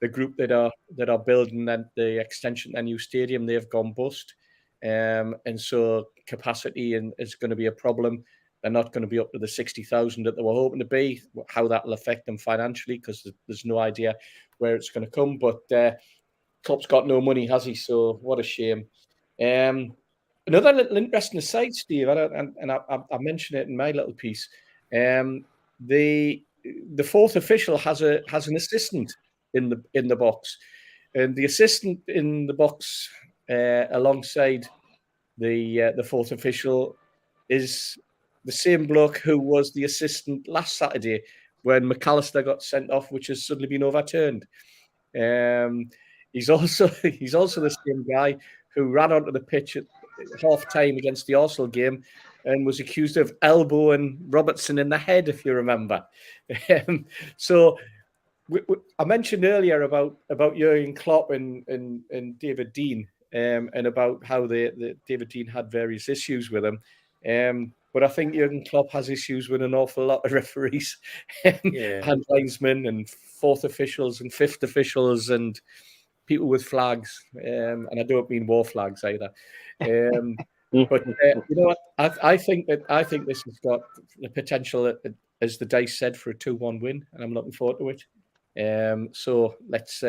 group that are building the extension, the new stadium, they've gone bust, and so capacity is going to be a problem. They're not going to be up to the 60,000 that they were hoping to be. How that will affect them financially, because there's no idea where it's going to come. But Klopp's got no money, has he? So what a shame. Another little interesting aside, Steve, and I mentioned it in my little piece. The fourth official has an assistant in the box, and the assistant in the box alongside the fourth official is the same bloke who was the assistant last Saturday when McAllister got sent off, which has suddenly been overturned. He's also the same guy who ran onto the pitch at half time against the Arsenal game and was accused of elbowing Robertson in the head, if you remember. So I mentioned earlier about Jurgen Klopp and David Dean, and about how the David Dean had various issues with him. But I think Jurgen Klopp has issues with an awful lot of referees, and linesmen and fourth officials and fifth officials and people with flags. And I don't mean war flags either. But you know what? I think this has got the potential, as the dice said, for a 2-1 win, and I'm looking forward to it. So let's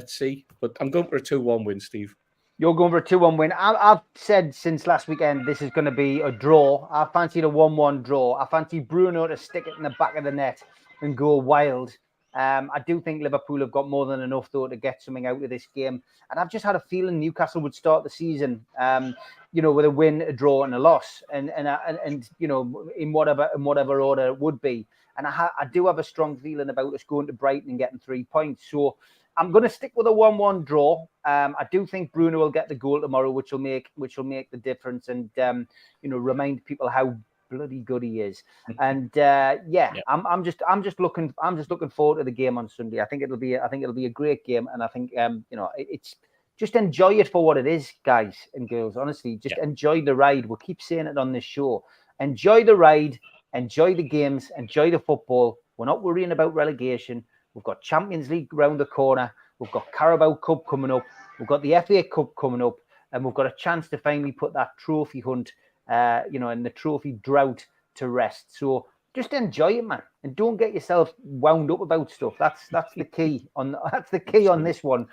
see. But I'm going for a 2-1 win, Steve. You're going for a 2-1 win. I've said since last weekend this is going to be a draw. I fancied a 1-1 draw. I fancy Bruno to stick it in the back of the net and go wild. I do think Liverpool have got more than enough, though, to get something out of this game. And I've just had a feeling Newcastle would start the season, with a win, a draw, and a loss, and in whatever order it would be. And I do have a strong feeling about us going to Brighton and getting 3 points. So I'm going to stick with a 1-1 draw. I do think Bruno will get the goal tomorrow, which will make the difference, and remind people how bloody good he is. And I'm just looking forward to the game on Sunday. I think it'll be a great game, and I think it's just enjoy it for what it is, guys and girls. Honestly, just enjoy the ride. We'll keep saying it on this show. Enjoy the ride, enjoy the games, enjoy the football. We're not worrying about relegation. We've got Champions League round the corner. We've got Carabao Cup coming up. We've got the FA Cup coming up, and we've got a chance to finally put that trophy hunt, and the trophy drought to rest. So just enjoy it, man, and don't get yourself wound up about stuff. That's the key on this one.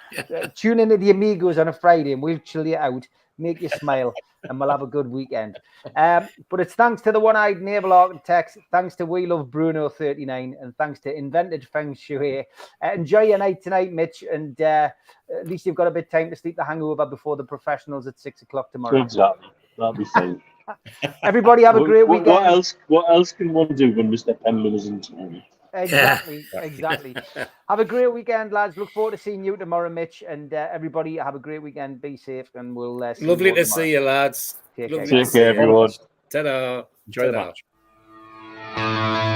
Tune into the Amigos on a Friday, and we'll chill you out, make you smile, and we'll have a good weekend. But it's thanks to the One-Eyed Naval Architects, thanks to We Love Bruno 39, and thanks to Invented Feng Shui. Enjoy your night tonight, Mitch, and at least you've got a bit of time to sleep the hangover before the professionals at 6 o'clock tomorrow. Exactly. That'll be fine. Everybody have a great weekend. What else can one do when Mr. Penman is in town? Exactly. Have a great weekend, lads. Look forward to seeing you tomorrow, Mitch, and everybody have a great weekend. Be safe, and we'll see Lovely you to tomorrow. see you, lads. Take Take care, everyone. Ta-da. Enjoy the Ta-da. match.